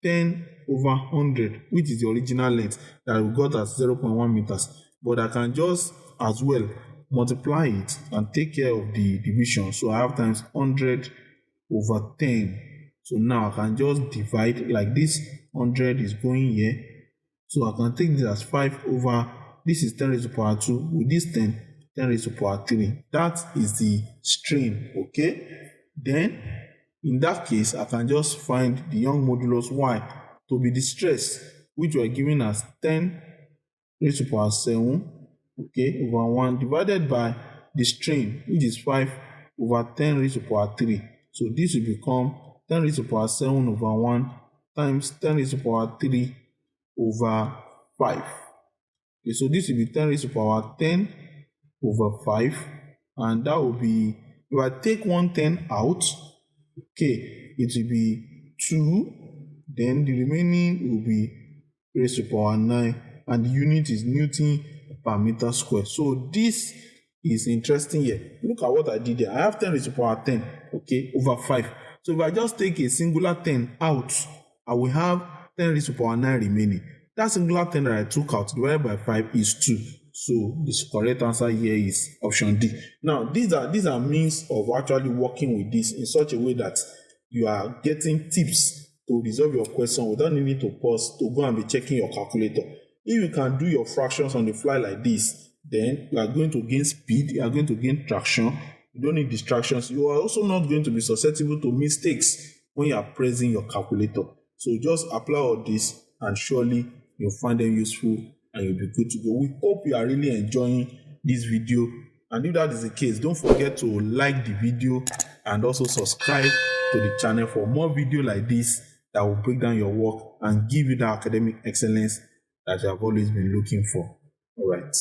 10 over 100, which is the original length that we got as 0.1 meters. But I can just as well multiply it and take care of the division. So I have times 100 over 10. So now I can just divide like this. 100 is going here. So I can take this as 5 over, this is 10 raised to power 2. With this 10 raised to power 3. That is the strain, okay? Then, in that case, I can just find the Young's modulus Y to be the stress, which we are given as 10 raised to power 7, okay, over 1, divided by the strain, which is 5 over 10 raised to power 3. So this will become 10 raised to power 7 over 1 times 10 raised to power 3 over 5. Okay, so this will be 10 raised to power 10 over 5, and that will be, if I take 110 out, okay, it will be 2, then the remaining will be raised to power 9, and the unit is Newton per meter square. So this is interesting here. Look at what I did there. I have 10 raised to power 10, okay, over 5. So if I just take a singular 10 out, I will have 10 raised to power 9 remaining. That singular 10 that I took out divided by 5 is 2. So the correct answer here is option D. Now, these are means of actually working with this in such a way that you are getting tips to resolve your question without needing to pause to go and be checking your calculator. If you can do your fractions on the fly like this, then you are going to gain speed, you are going to gain traction, you don't need distractions. You are also not going to be susceptible to mistakes when you are pressing your calculator. So just apply all this and surely you'll find them useful and you'll be good to go. We hope you are really enjoying this video, and if that is the case, don't forget to like the video and also subscribe to the channel for more videos like this that will break down your work and give you the academic excellence that you have always been looking for. Alright.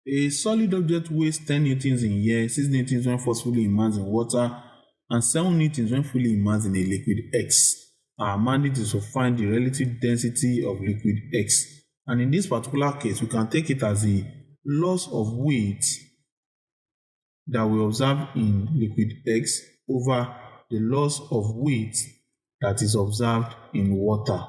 A solid object weighs 10 newtons in air, 6 newtons when forcefully immersed in water, and 7 newtons when fully immersed in a liquid X. Our mandate is to find the relative density of liquid X. And in this particular case, we can take it as the loss of weight that we observe in liquid X over the loss of weight that is observed in water.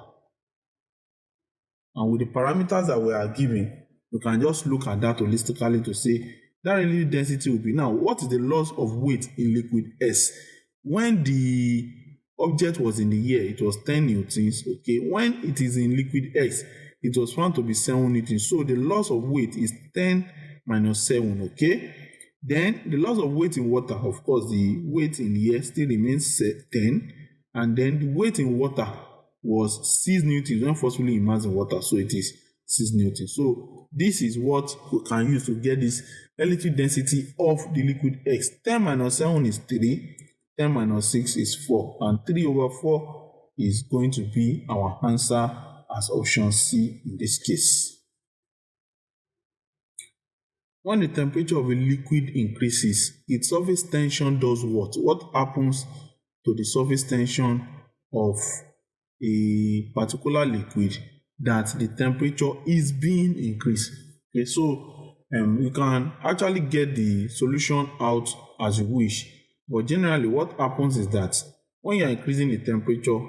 And with the parameters that we are given, we can just look at that holistically to say that relative density will be. Now, what is the loss of weight in liquid S? When the object was in the air, it was 10 newtons. Okay, when it is in liquid X, it was found to be 7 newtons. So the loss of weight is 10 minus 7. Okay, then the loss of weight in water, of course, the weight in air still remains 10, and then the weight in water was 6 newtons when forcefully immersed in water, so it is 6 newtons. So this is what we can use to get this relative density of the liquid X. 10 minus 7 is 3, 10 minus 6 is 4, and 3 over 4 is going to be our answer as option C in this case. When the temperature of a liquid increases, its surface tension does what? What happens to the surface tension of a particular liquid that the temperature is being increased? Okay, so you can actually get the solution out as you wish, but generally what happens is that when you are increasing the temperature,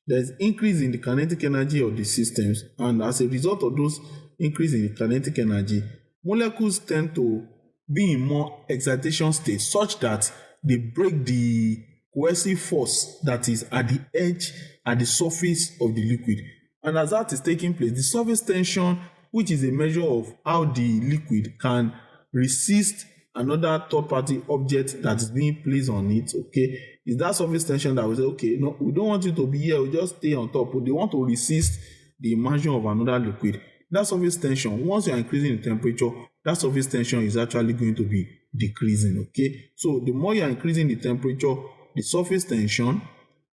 there's increase in the kinetic energy of the systems, and as a result of those increase in the kinetic energy, molecules tend to be in more excitation state such that they break the coercive force that is at the edge, at the surface of the liquid. And as that is taking place, the surface tension, which is a measure of how the liquid can resist another third-party object that is being placed on it, okay, is that surface tension that we say, okay, no, we don't want you to be here, we just stay on top. They want to resist the immersion of another liquid. That surface tension, once you are increasing the temperature, that surface tension is actually going to be decreasing, okay? So the more you are increasing the temperature, the surface tension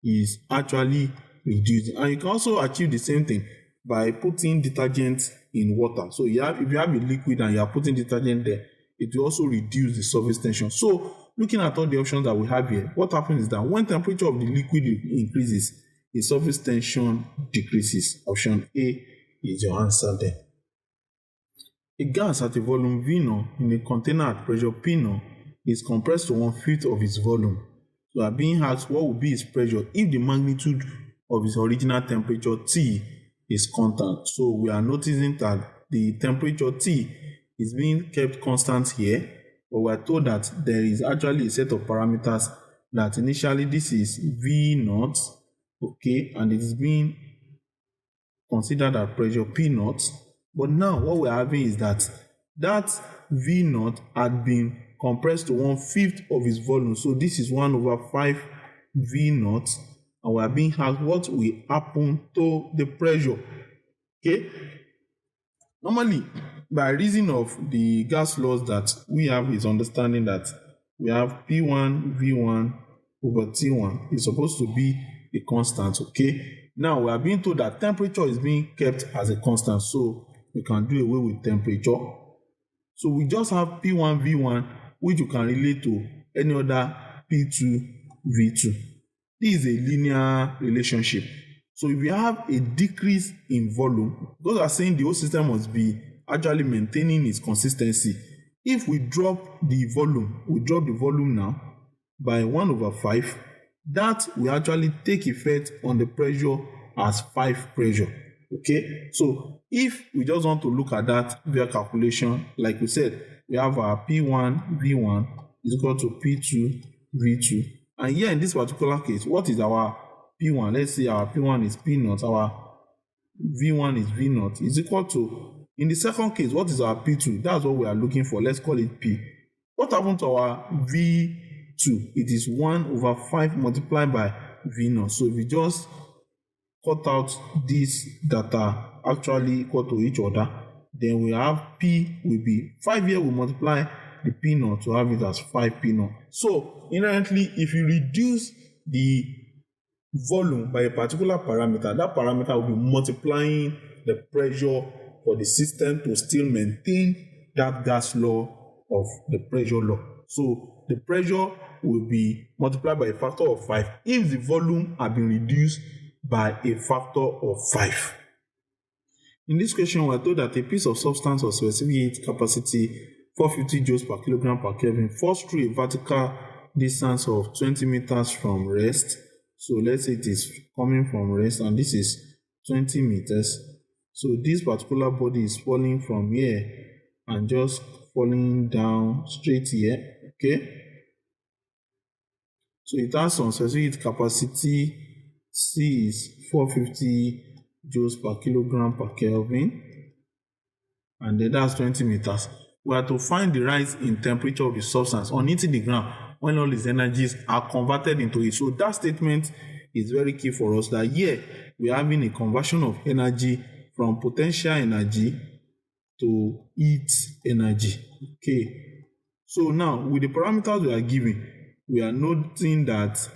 is actually reducing. And you can also achieve the same thing by putting detergent in water. So if you have a liquid and you are putting detergent there, it will also reduce the surface tension. So looking at all the options that we have here, what happens is that when temperature of the liquid increases, the surface tension decreases. Option A is your answer there. A gas at a volume V0 in a container at pressure P0 is compressed to 1/5 of its volume. So we are being asked what will be its pressure if the magnitude of its original temperature T is constant. So we are noticing that the temperature T is being kept constant here, but we are told that there is actually a set of parameters that initially this is V0, okay, and it is being considered at pressure P0. But now what we are having is that V0 had been compressed to 1/5 of its volume. So this is 1/5 V0, and we are being asked what will happen to the pressure. Okay. Normally, by reason of the gas laws that we have is understanding that we have P1 V1 over T1 is supposed to be a constant. Okay. Now we are being told that temperature is being kept as a constant, so we can do away with temperature. So we just have P1 V1, which you can relate to any other P2 V2. This is a linear relationship. So if we have a decrease in volume, those are saying the whole system must be actually maintaining its consistency. If we drop the volume now by 1/5, that will actually take effect on the pressure as 5 pressure. Okay, so if we just want to look at that via calculation, like we said, we have our P1 V1 is equal to P2 V2, and here in this particular case, what is our P1? Let's say our P1 is P0, our V1 is V0, is equal to, in the second case, what is our P2? That's what we are looking for. Let's call it P. What happened to our V2? It is 1/5 multiplied by V0. So if we just cut out these that are actually equal to each other, then we have P will be 5 here, we multiply the P0 to have it as 5 P0. So inherently, if you reduce the volume by a particular parameter, that parameter will be multiplying the pressure for the system to still maintain that gas law of the pressure law. So the pressure will be multiplied by a factor of 5 if the volume has been reduced by a factor of 5. In this question, we are told that a piece of substance of specific heat capacity 450 joules per kilogram per Kelvin falls through a vertical distance of 20 meters from rest. So let's say it is coming from rest and this is 20 meters. So this particular body is falling from here and just falling down straight here. Okay. So it has some specific heat capacity. C is 450 joules per kilogram per Kelvin. And then that's 20 meters. We are to find the rise in temperature of the substance on hitting the ground when all these energies are converted into it. So that statement is very key for us, that here we are having a conversion of energy from potential energy to heat energy. Okay. So now with the parameters we are given, we are noting that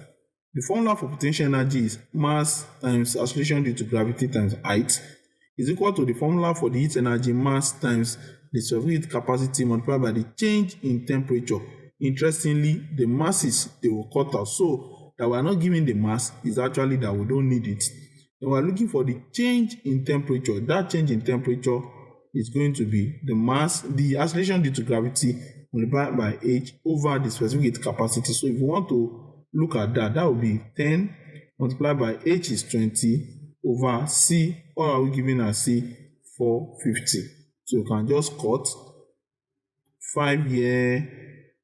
the formula for potential energy is mass times acceleration due to gravity times height is equal to the formula for the heat energy, mass times the specific heat capacity multiplied by the change in temperature. Interestingly, the masses they will cut out. So that we are not giving the mass is actually that we don't need it. And we are looking for the change in temperature. That change in temperature is going to be the mass, the acceleration due to gravity multiplied by h over the specific heat capacity. So if you want to look at that, that will be 10 multiplied by h is 20 over c. What are we giving as c? 450. So you can just cut 5 here,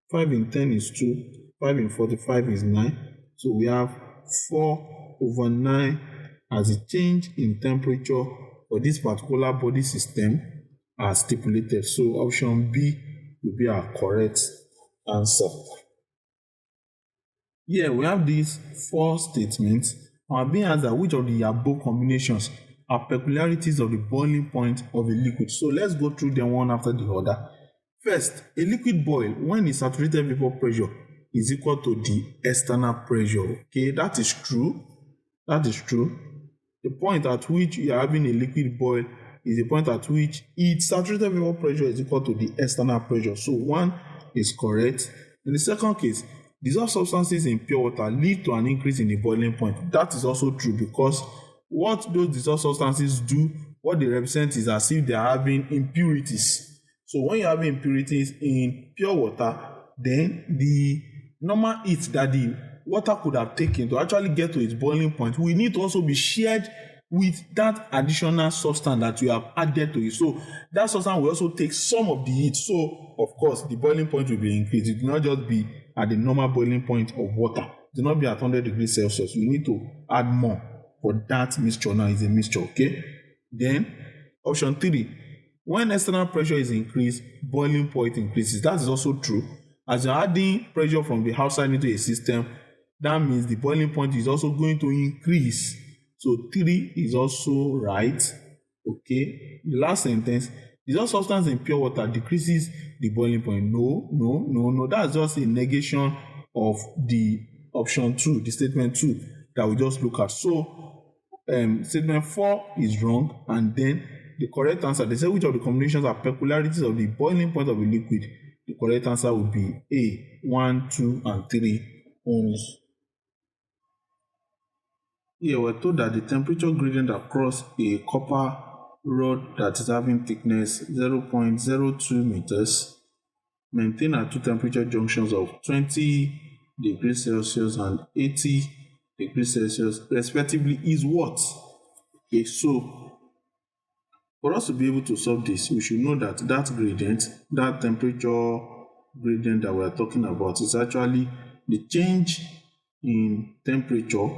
5 in 10 is 2, 5 in 45 is 9. So we have 4 over 9 as a change in temperature for this particular body system as stipulated. So option B will be our correct answer. Here we have these 4 statements. Our being asked that which of the above combinations are peculiarities of the boiling point of a liquid. So let's go through them one after the other. First, a liquid boil when the saturated vapor pressure is equal to the external pressure. Okay, that is true. That is true. The point at which you are having a liquid boil is the point at which its saturated vapor pressure is equal to the external pressure. So 1 is correct. In the second case, dissolved substances in pure water lead to an increase in the boiling point. That is also true, because what those dissolved substances do, what they represent is as if they are having impurities. So when you have impurities in pure water, then the normal heat that the water could have taken to actually get to its boiling point will need to also be shared with that additional substance that you have added to it. So that substance will also take some of the heat. So of course the boiling point will be increased. It will not just be at the normal boiling point of water. It will not be at 100 degrees Celsius. You need to add more for that mixture. Now is a mixture. Okay. Then option 3, when external pressure is increased, boiling point increases. That is also true. As you're adding pressure from the outside into a system, that means the boiling point is also going to increase. So 3 is also right. Okay. The last sentence, dissolved substance in pure water decreases the boiling point. No. That's just a negation of the option 2, the statement 2 that we just look at. So statement 4 is wrong, and then the correct answer, they say which of the combinations are peculiarities of the boiling point of a liquid. The correct answer would be A, 1, 2, and 3 only. Here we're told that the temperature gradient across a copper rod that is having thickness 0.02 meters maintained at two temperature junctions of 20 degrees Celsius and 80 degrees Celsius respectively is what? Okay, so for us to be able to solve this, we should know that that gradient, that temperature gradient that we are talking about, is actually the change in temperature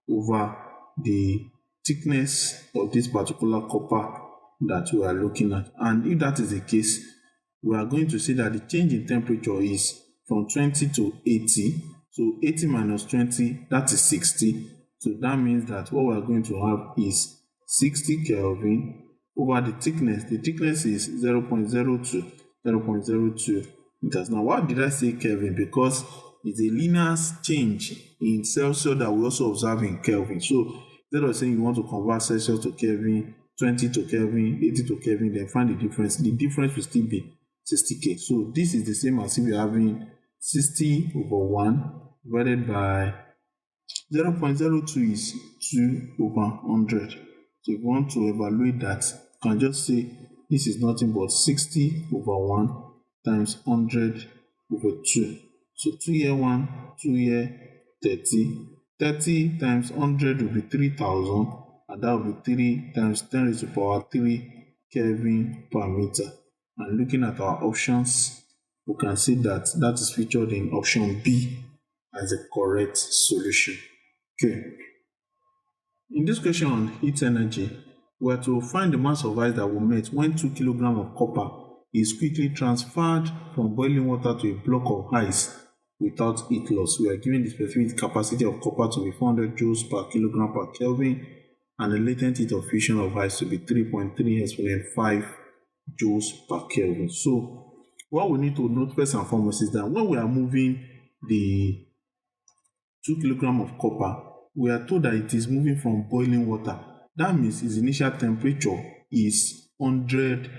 over the thickness of this particular copper that we are looking at. And if that is the case, we are going to see that the change in temperature is from 20 to 80. So 80 minus 20, that is 60. So that means that what we are going to have is 60 Kelvin over the thickness. The thickness is 0.02 meters. Now, why did I say Kelvin? Because it's a linear change in Celsius that we also observe in Kelvin. So instead of saying you want to convert Celsius to Kelvin, 20 to Kelvin, 80 to Kelvin, then find the difference. The difference will still be 60K. So this is the same as if you're having 60 over 1 divided by 0.02 is 2 over 100. So if you want to evaluate that, you can just say this is nothing but 60 over 1 times 100 over 2. So 2 here 1, 2 here 30. 30 times 100 will be 3000, and that will be 3 times 10 raised to the power 3 Kelvin per meter. And looking at our options, we can see that that is featured in option B as the correct solution. Okay. In this question on heat energy, we are to find the mass of ice that will melt when 2 kg of copper is quickly transferred from boiling water to a block of ice without heat loss. We are given the specific capacity of copper to be 400 joules per kilogram per Kelvin, and the latent heat of fusion of ice to be 3.3 exponent 5 joules per Kelvin. So what we need to note first and foremost is that when we are moving the 2 kg of copper, we are told that it is moving from boiling water. That means its initial temperature is 100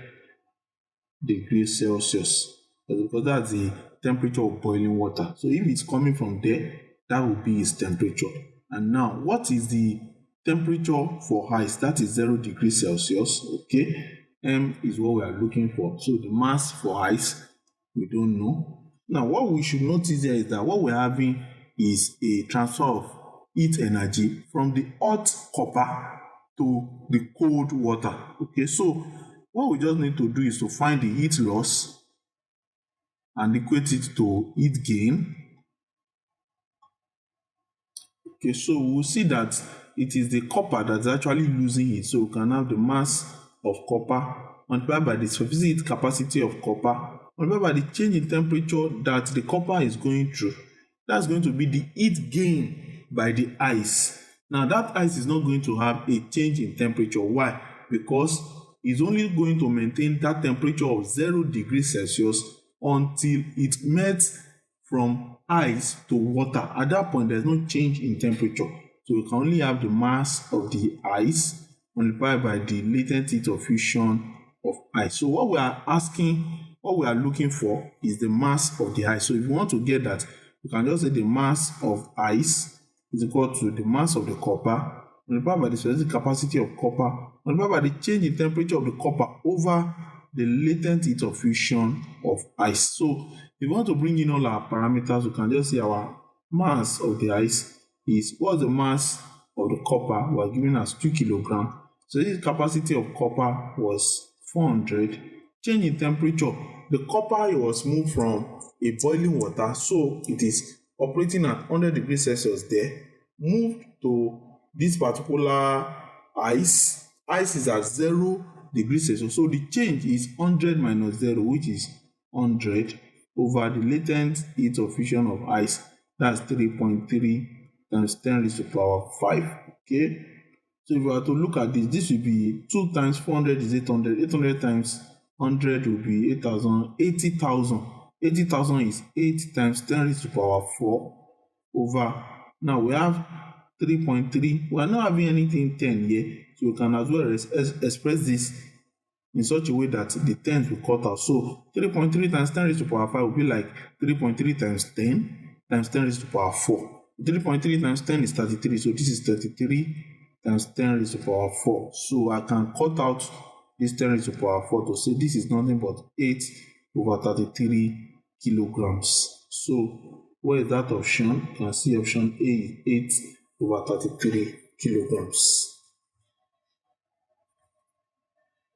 degrees Celsius, because that's the temperature of boiling water. So if it's coming from there, that will be its temperature. And now, what is the temperature for ice? That is 0 degrees Celsius. Okay, M is what we are looking for. So the mass for ice, we don't know. Now, what we should notice here is that what we're having is a transfer of heat energy from the hot copper to the cold water. Okay, so what we just need to do is to find the heat loss and equate it to heat gain. Okay, so we'll see that it is the copper that's actually losing it. So we can have the mass of copper multiplied by the specific capacity of copper multiplied by the change in temperature that the copper is going through. That's going to be the heat gain by the ice. Now that ice is not going to have a change in temperature. Why? Because it's only going to maintain that temperature of 0 degrees Celsius until it melts from ice to water. At that point, there's no change in temperature. So we can only have the mass of the ice multiplied by the latent heat of fusion of ice. So what we are looking for is the mass of the ice. So if you want to get that, you can just say the mass of ice is equal to the mass of the copper multiplied by the specific capacity of copper multiplied by the change in temperature of the copper over the latent heat of fusion of ice. So if we want to bring in all our parameters, we can just say our mass of the ice is, what's the mass of the copper? We are given as 2 kg. So this capacity of copper was 400. Change in temperature, the copper was moved from a boiling water, so it is operating at 100 degrees Celsius there, moved to this particular ice. Ice is at 0 degrees Celsius, so the change is 100 minus 0, which is 100 over the latent heat of fusion of ice. That's 3.3 times 10 raised to the power 5. Okay, so if we are to look at this will be 2 times 400 is 800. 800 times 100 will be 8,000. 80,000. 80,000 is 8 times 10 raised to the power 4 over. Now we have 3.3. We are not having anything 10 here, so we can as well express this in such a way that the 10s will cut out. So 3.3 times 10 raised to the power 5 will be like 3.3 times 10 times 10 raised to the power 4. 3.3 times 10 is 33, so this is 33 times 10 raised to the power 4. So I can cut out this 10 raised to the power 4 to say this is nothing but 8 over 33 kilograms. So where is that option? You can see option A is 8 over 33 kilograms.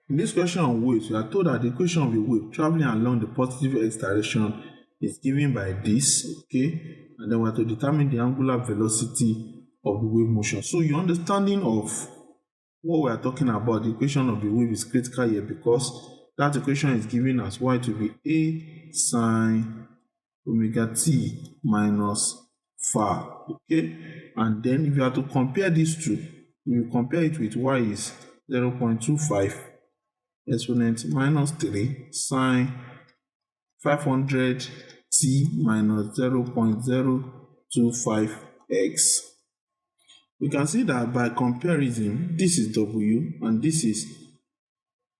In this question on waves, we are told that the equation of a wave traveling along the positive x direction is given by this, okay? And then we have to determine the angular velocity of the wave motion. So your understanding of what we are talking about, the equation of the wave, is critical here, because that equation is given as y to be a sine omega t minus phi, okay? And then if you are to compare these two, you compare it with y is 0.25 exponent minus 3 sine 500 t minus 0.025x. We can see that by comparison, this is w and this is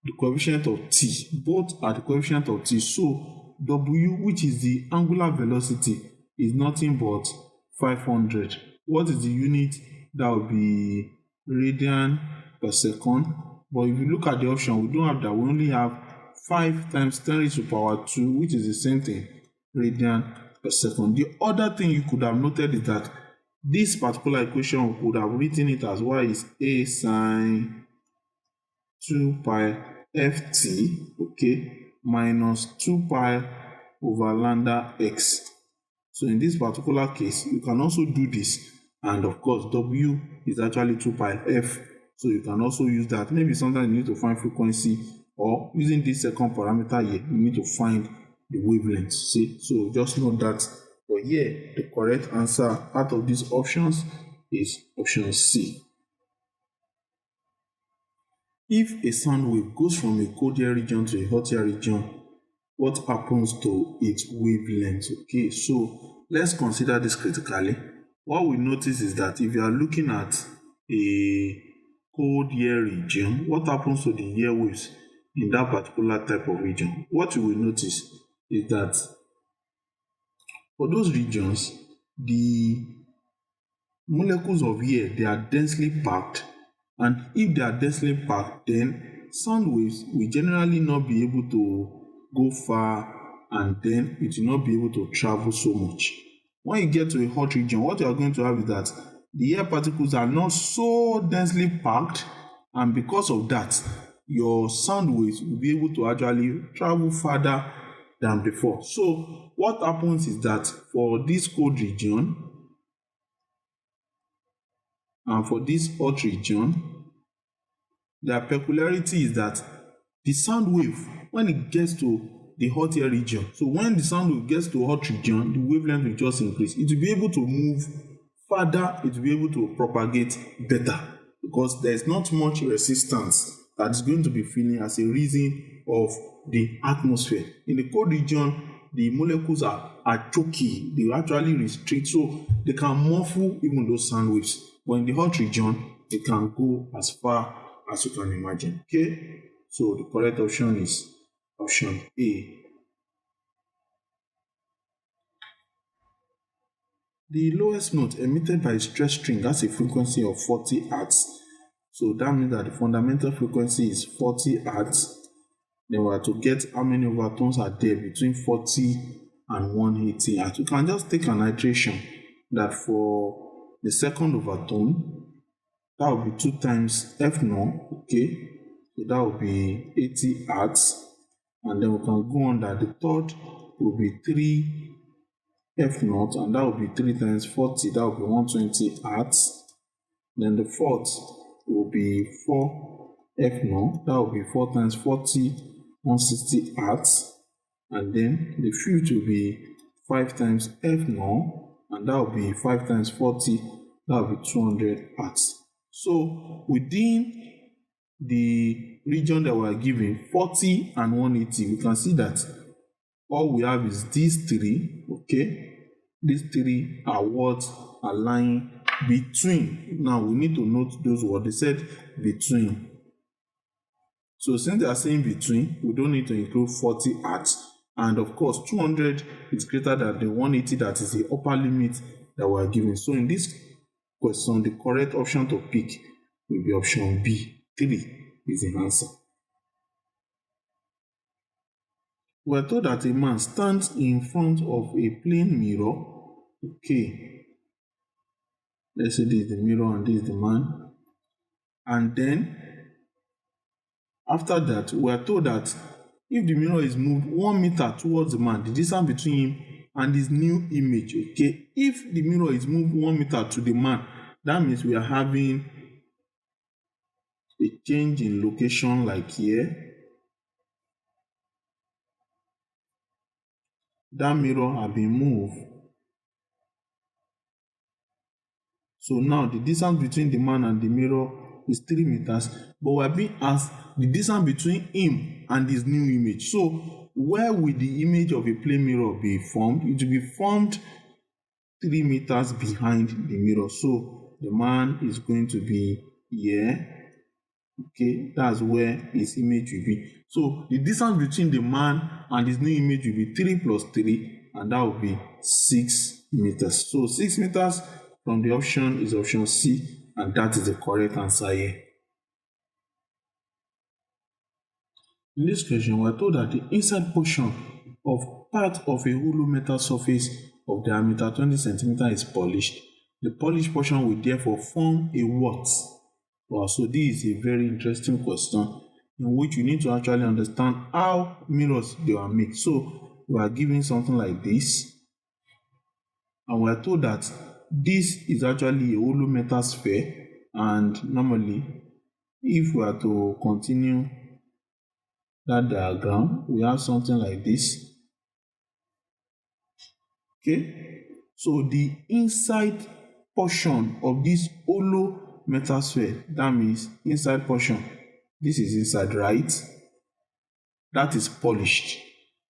the coefficient of t. Both are the coefficient of t. So w, which is the angular velocity, is nothing but 500. What is the unit? That will be radian per second. But if you look at the option, we don't have that. We only have 5 times 10 raised to power 2, which is the same thing, radian per second. The other thing you could have noted is that this particular equation, we could have written it as y is a sine 2 pi ft, okay, minus 2 pi over lambda x. So in this particular case, you can also do this, and of course w is actually 2 pi f, so you can also use that. Maybe sometimes you need to find frequency, or using this second parameter here, you need to find the wavelength. See, so just note that. But here, the correct answer out of these options is option C. If a sound wave goes from a cold air region to a hot air region, what happens to its wavelength? Okay, so let's consider this critically. What we notice is that if you are looking at a cold air region, what happens to the air waves in that particular type of region? What you will notice is that for those regions, the molecules of air, they are densely packed, and if they are densely packed, then sound waves will generally not be able to go far, and then it will not be able to travel so much. When you get to a hot region, what you are going to have is that the air particles are not so densely packed, and because of that, your sound waves will be able to actually travel farther than before. So what happens is that for this cold region and for this hot region, their peculiarity is that the sound wave, when it gets to the hot air region, so when the sound wave gets to hot region, the wavelength will just increase. It will be able to move further, it will be able to propagate better, because there is not much resistance that is going to be feeling as a reason of the atmosphere. In the cold region, the molecules are choky, they actually restrict, so they can muffle even those sound waves. But in the hot region, they can go as far as you can imagine. Okay, so the correct option is option A. The lowest note emitted by a stress string has a frequency of 40 Hz. So that means that the fundamental frequency is 40 Hz. Then we have to get how many overtones are there between 40 and 180 Hz. You can just take an iteration that for the second overtone, that will be 2 times f0, okay? So that will be 80 Hz. And then we can go on that the third will be 3 f0, and that will be 3 times 40, that will be 120 Hz. Then the fourth will be 4 f0, that will be 4 times 40, 160 Hz. And then the fifth will be 5 times f0, and that will be 5 times 40, that will be 200 Hz. So within the region that we are given, 40 and 180, we can see that all we have is these three, okay? These three are what are lying between. Now we need to note those words. They said between. So since they are saying between, we don't need to include 40 Hz. And of course, 200 is greater than the 180, that is the upper limit that we are given. So in this question, the correct option to pick will be option B. 3 is the answer. We are told that a man stands in front of a plane mirror. Okay. Let's say this is the mirror and this is the man. And then, after that, we are told that if the mirror is moved 1 meter towards the man, the distance between him and his new image, okay? If the mirror is moved 1 meter to the man, that means we are having a change in location like here. That mirror has been moved. So now the distance between the man and the mirror is 3 meters, but we are being asked the distance between him and his new image. So where will the image of a plane mirror be formed? It will be formed 3 meters behind the mirror. So the man is going to be here. Okay, that's where his image will be. So the distance between the man and his new image will be 3 plus 3, and that will be 6 meters. So 6 meters from the option is option C, and that is the correct answer here. In this question, we are told that the inside portion of part of a hollow metal surface of diameter 20 cm is polished. The polished portion will therefore form a what? Wow, so this is a very interesting question in which you need to actually understand how mirrors they are made. So we are given something like this, and we are told that this is actually a hollow metal sphere, and normally if we are to continue that diagram, we have something like this. Okay, so the inside portion of this hollow metal sphere, that means inside portion, this is inside, right? That is polished.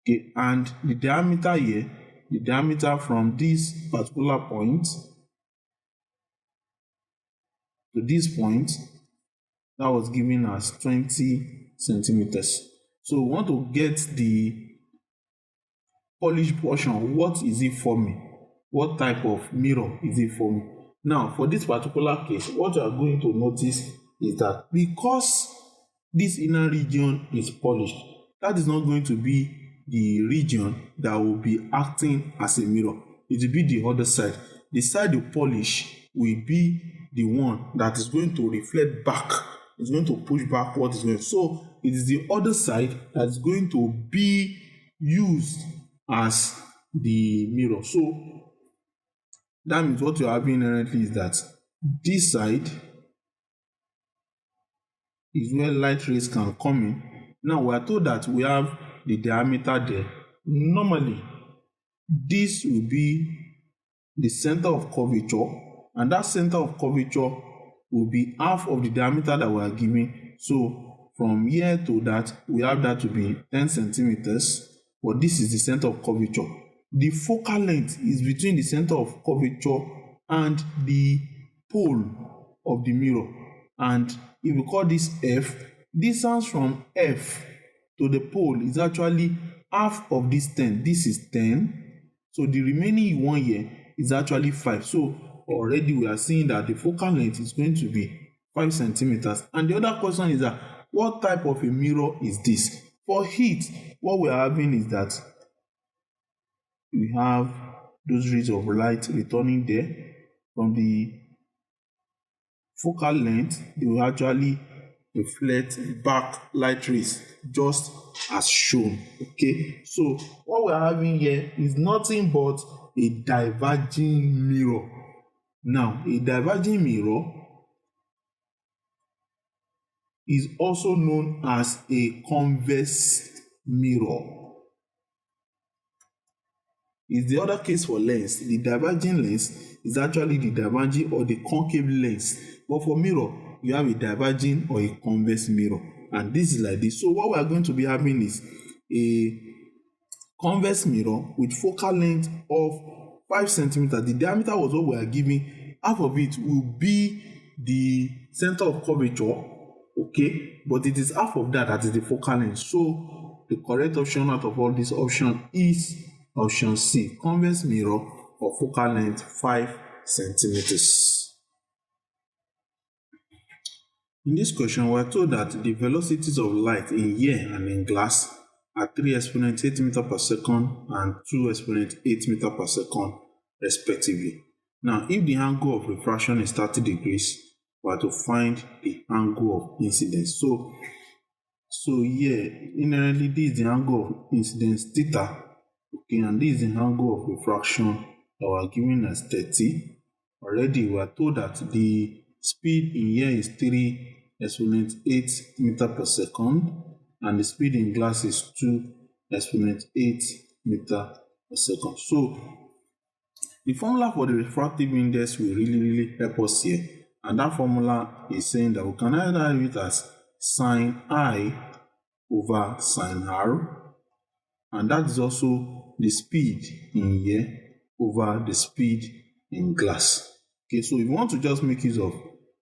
Okay, and the diameter here, the diameter from this particular point to this point, that was given as 20 centimeters. So we want to get the polished portion. What is it forming? What type of mirror is it forming? Now, for this particular case, what you are going to notice is that because this inner region is polished, that is not going to be the region that will be acting as a mirror. It will be the other side. The side you polish will be the one that is going to reflect back. It's going to push back what is going. So it is the other side that is going to be used as the mirror. So that means what you're having inherently is that this side is where light rays can come in. Now we are told that we have the diameter there. Normally, this will be the center of curvature, and that center of curvature will be half of the diameter that we are given. So from here to that, we have that to be 10 centimeters, but this is the center of curvature. The focal length is between the center of curvature and the pole of the mirror. And if we call this F, distance from F to the pole is actually half of this 10. This is 10. So the remaining 1 here is actually 5. So already we are seeing that the focal length is going to be 5 centimeters. And the other question is that what type of a mirror is this? For heat, what we are having is that we have those rays of light returning there from the focal length. They will actually reflect back light rays just as shown. Okay, so what we are having here is nothing but a diverging mirror. Now, a diverging mirror is also known as a convex mirror. Is the other case for lens. The diverging lens is actually the diverging or the concave lens. But for mirror, you have a diverging or a convex mirror. And this is like this. So what we are going to be having is a convex mirror with focal length of 5 centimeters. The diameter was what we are giving. Half of it will be the center of curvature. Okay, but it is half of that is the focal length. So the correct option out of all this option is option C, convex mirror of focal length 5 centimeters. In this question, we are told that the velocities of light in air and in glass are 3 exponent 8 meter per second and 2 exponent 8 meter per second respectively. Now, if the angle of refraction is 30 degrees, we are to find the angle of incidence. So here, inherently, this is the angle of incidence theta. Okay, and this is the angle of refraction that we are given as 30. Already, we are told that the speed in here is 3 exponent 8 meter per second, and the speed in glass is 2 exponent 8 meter per second. So, the formula for the refractive index will really help us here. And that formula is saying that we can either have it as sine I over sine R, and that is also the speed in here over the speed in glass. Okay, so if you want to just make use of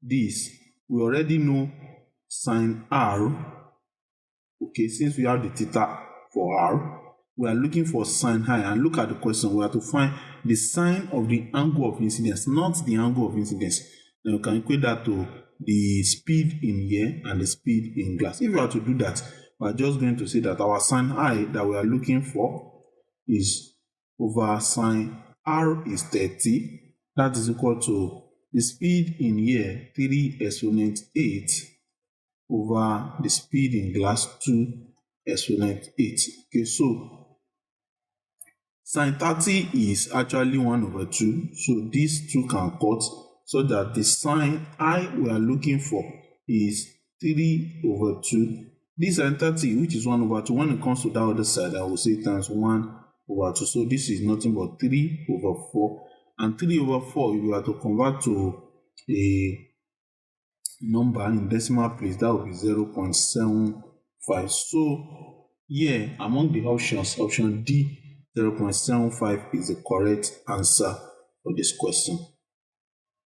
this, we already know sine R. Okay, since we have the theta for R, we are looking for sine I, and look at the question. We have to find the sine of the angle of incidence, not the angle of incidence. Then you can equate that to the speed in here and the speed in glass. If you are to do that, we're just going to say that our sine I that we are looking for is over sine R is 30. That is equal to the speed in here, 3 exponent 8 over the speed in glass, 2 exponent 8. Okay, so sine 30 is actually 1 over 2. So these two can cut so that the sine I we are looking for is 3 over 2. This sine 30, which is 1 over 2, when it comes to that other side, I will say times 1 over 2. So this is nothing but 3 over 4. And 3 over 4, if you are to convert to a number in decimal place, that would be 0.75. So here, among the options, option D, 0.75 is the correct answer for this question.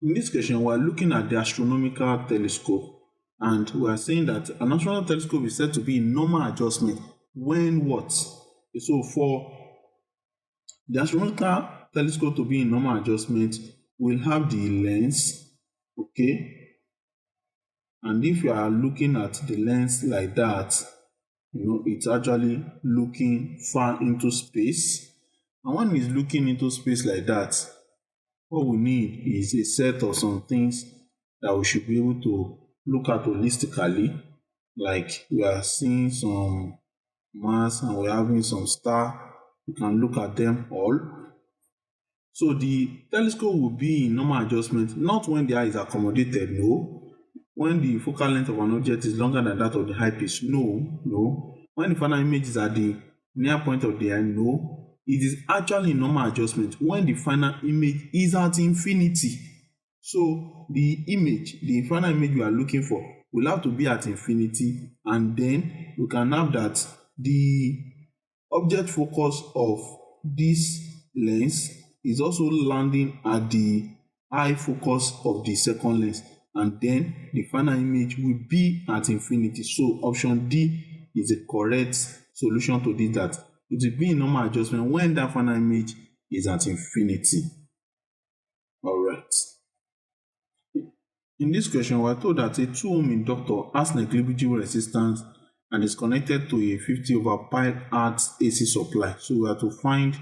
In this question, we are looking at the astronomical telescope, and we are saying that an astronomical telescope is said to be in normal adjustment when what? So for the astronomical telescope to be in normal adjustment, we'll have the lens, okay? And if you are looking at the lens like that, it's actually looking far into space. And when it's looking into space like that, what we need is a set of some things that we should be able to look at holistically. Like we are seeing some Mars and we're having some star. You can look at them all. So the telescope will be in normal adjustment, not when the eye is accommodated, no. When the focal length of an object is longer than that of the eyepiece, no. When the final image is at the near point of the eye, no. It is actually in normal adjustment when the final image is at infinity. So the final image we are looking for will have to be at infinity, and then we can have that the object focus of this lens is also landing at the eye focus of the second lens, and then the final image will be at infinity. So option D is the correct solution to this, that it will be in normal adjustment when that final image is at infinity. Alright. In this question, we are told that a 2 ohm inductor has negligible resistance and is connected to a 50 over pi hertz AC supply. So we have to find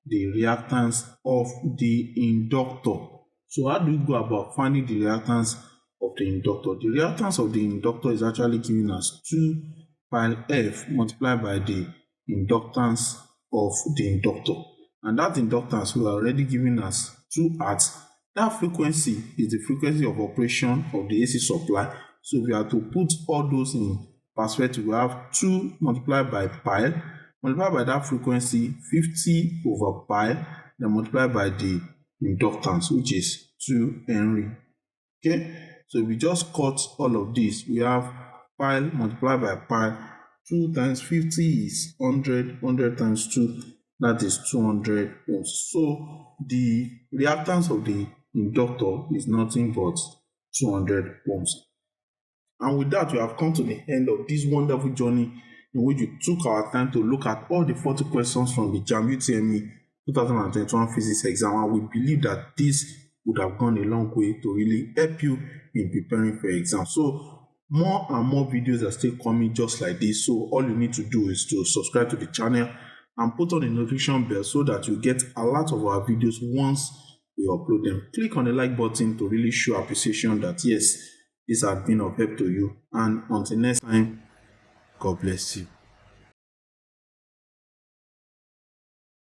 the reactance of the inductor. So how do we go about finding the reactance of the inductor? The reactance of the inductor is actually given as 2 pi F multiplied by the inductance of the inductor. And that inductance we are already given as 2 hertz. That frequency is the frequency of operation of the AC supply. So we have to put all those in perspective. We have 2 multiplied by pi, multiplied by that frequency, 50 over pi, then multiplied by the inductance, which is 2 Henry. Okay, so if we just cut all of this, we have pi multiplied by pi, 2 times 50 is 100, 100 times 2, that is 200 ohms. So the reactance of the inductor is nothing but 200 ohms. And with that, we have come to the end of this wonderful journey in which we took our time to look at all the 40 questions from the JAMB UTME 2021 Physics Exam. And we believe that this would have gone a long way to really help you in preparing for your exam. So more and more videos are still coming just like this. So all you need to do is to subscribe to the channel and put on the notification bell so that you get a lot of our videos once we upload them. Click on the like button to really show appreciation that yes, this has been of help to you. And until next time, God bless you.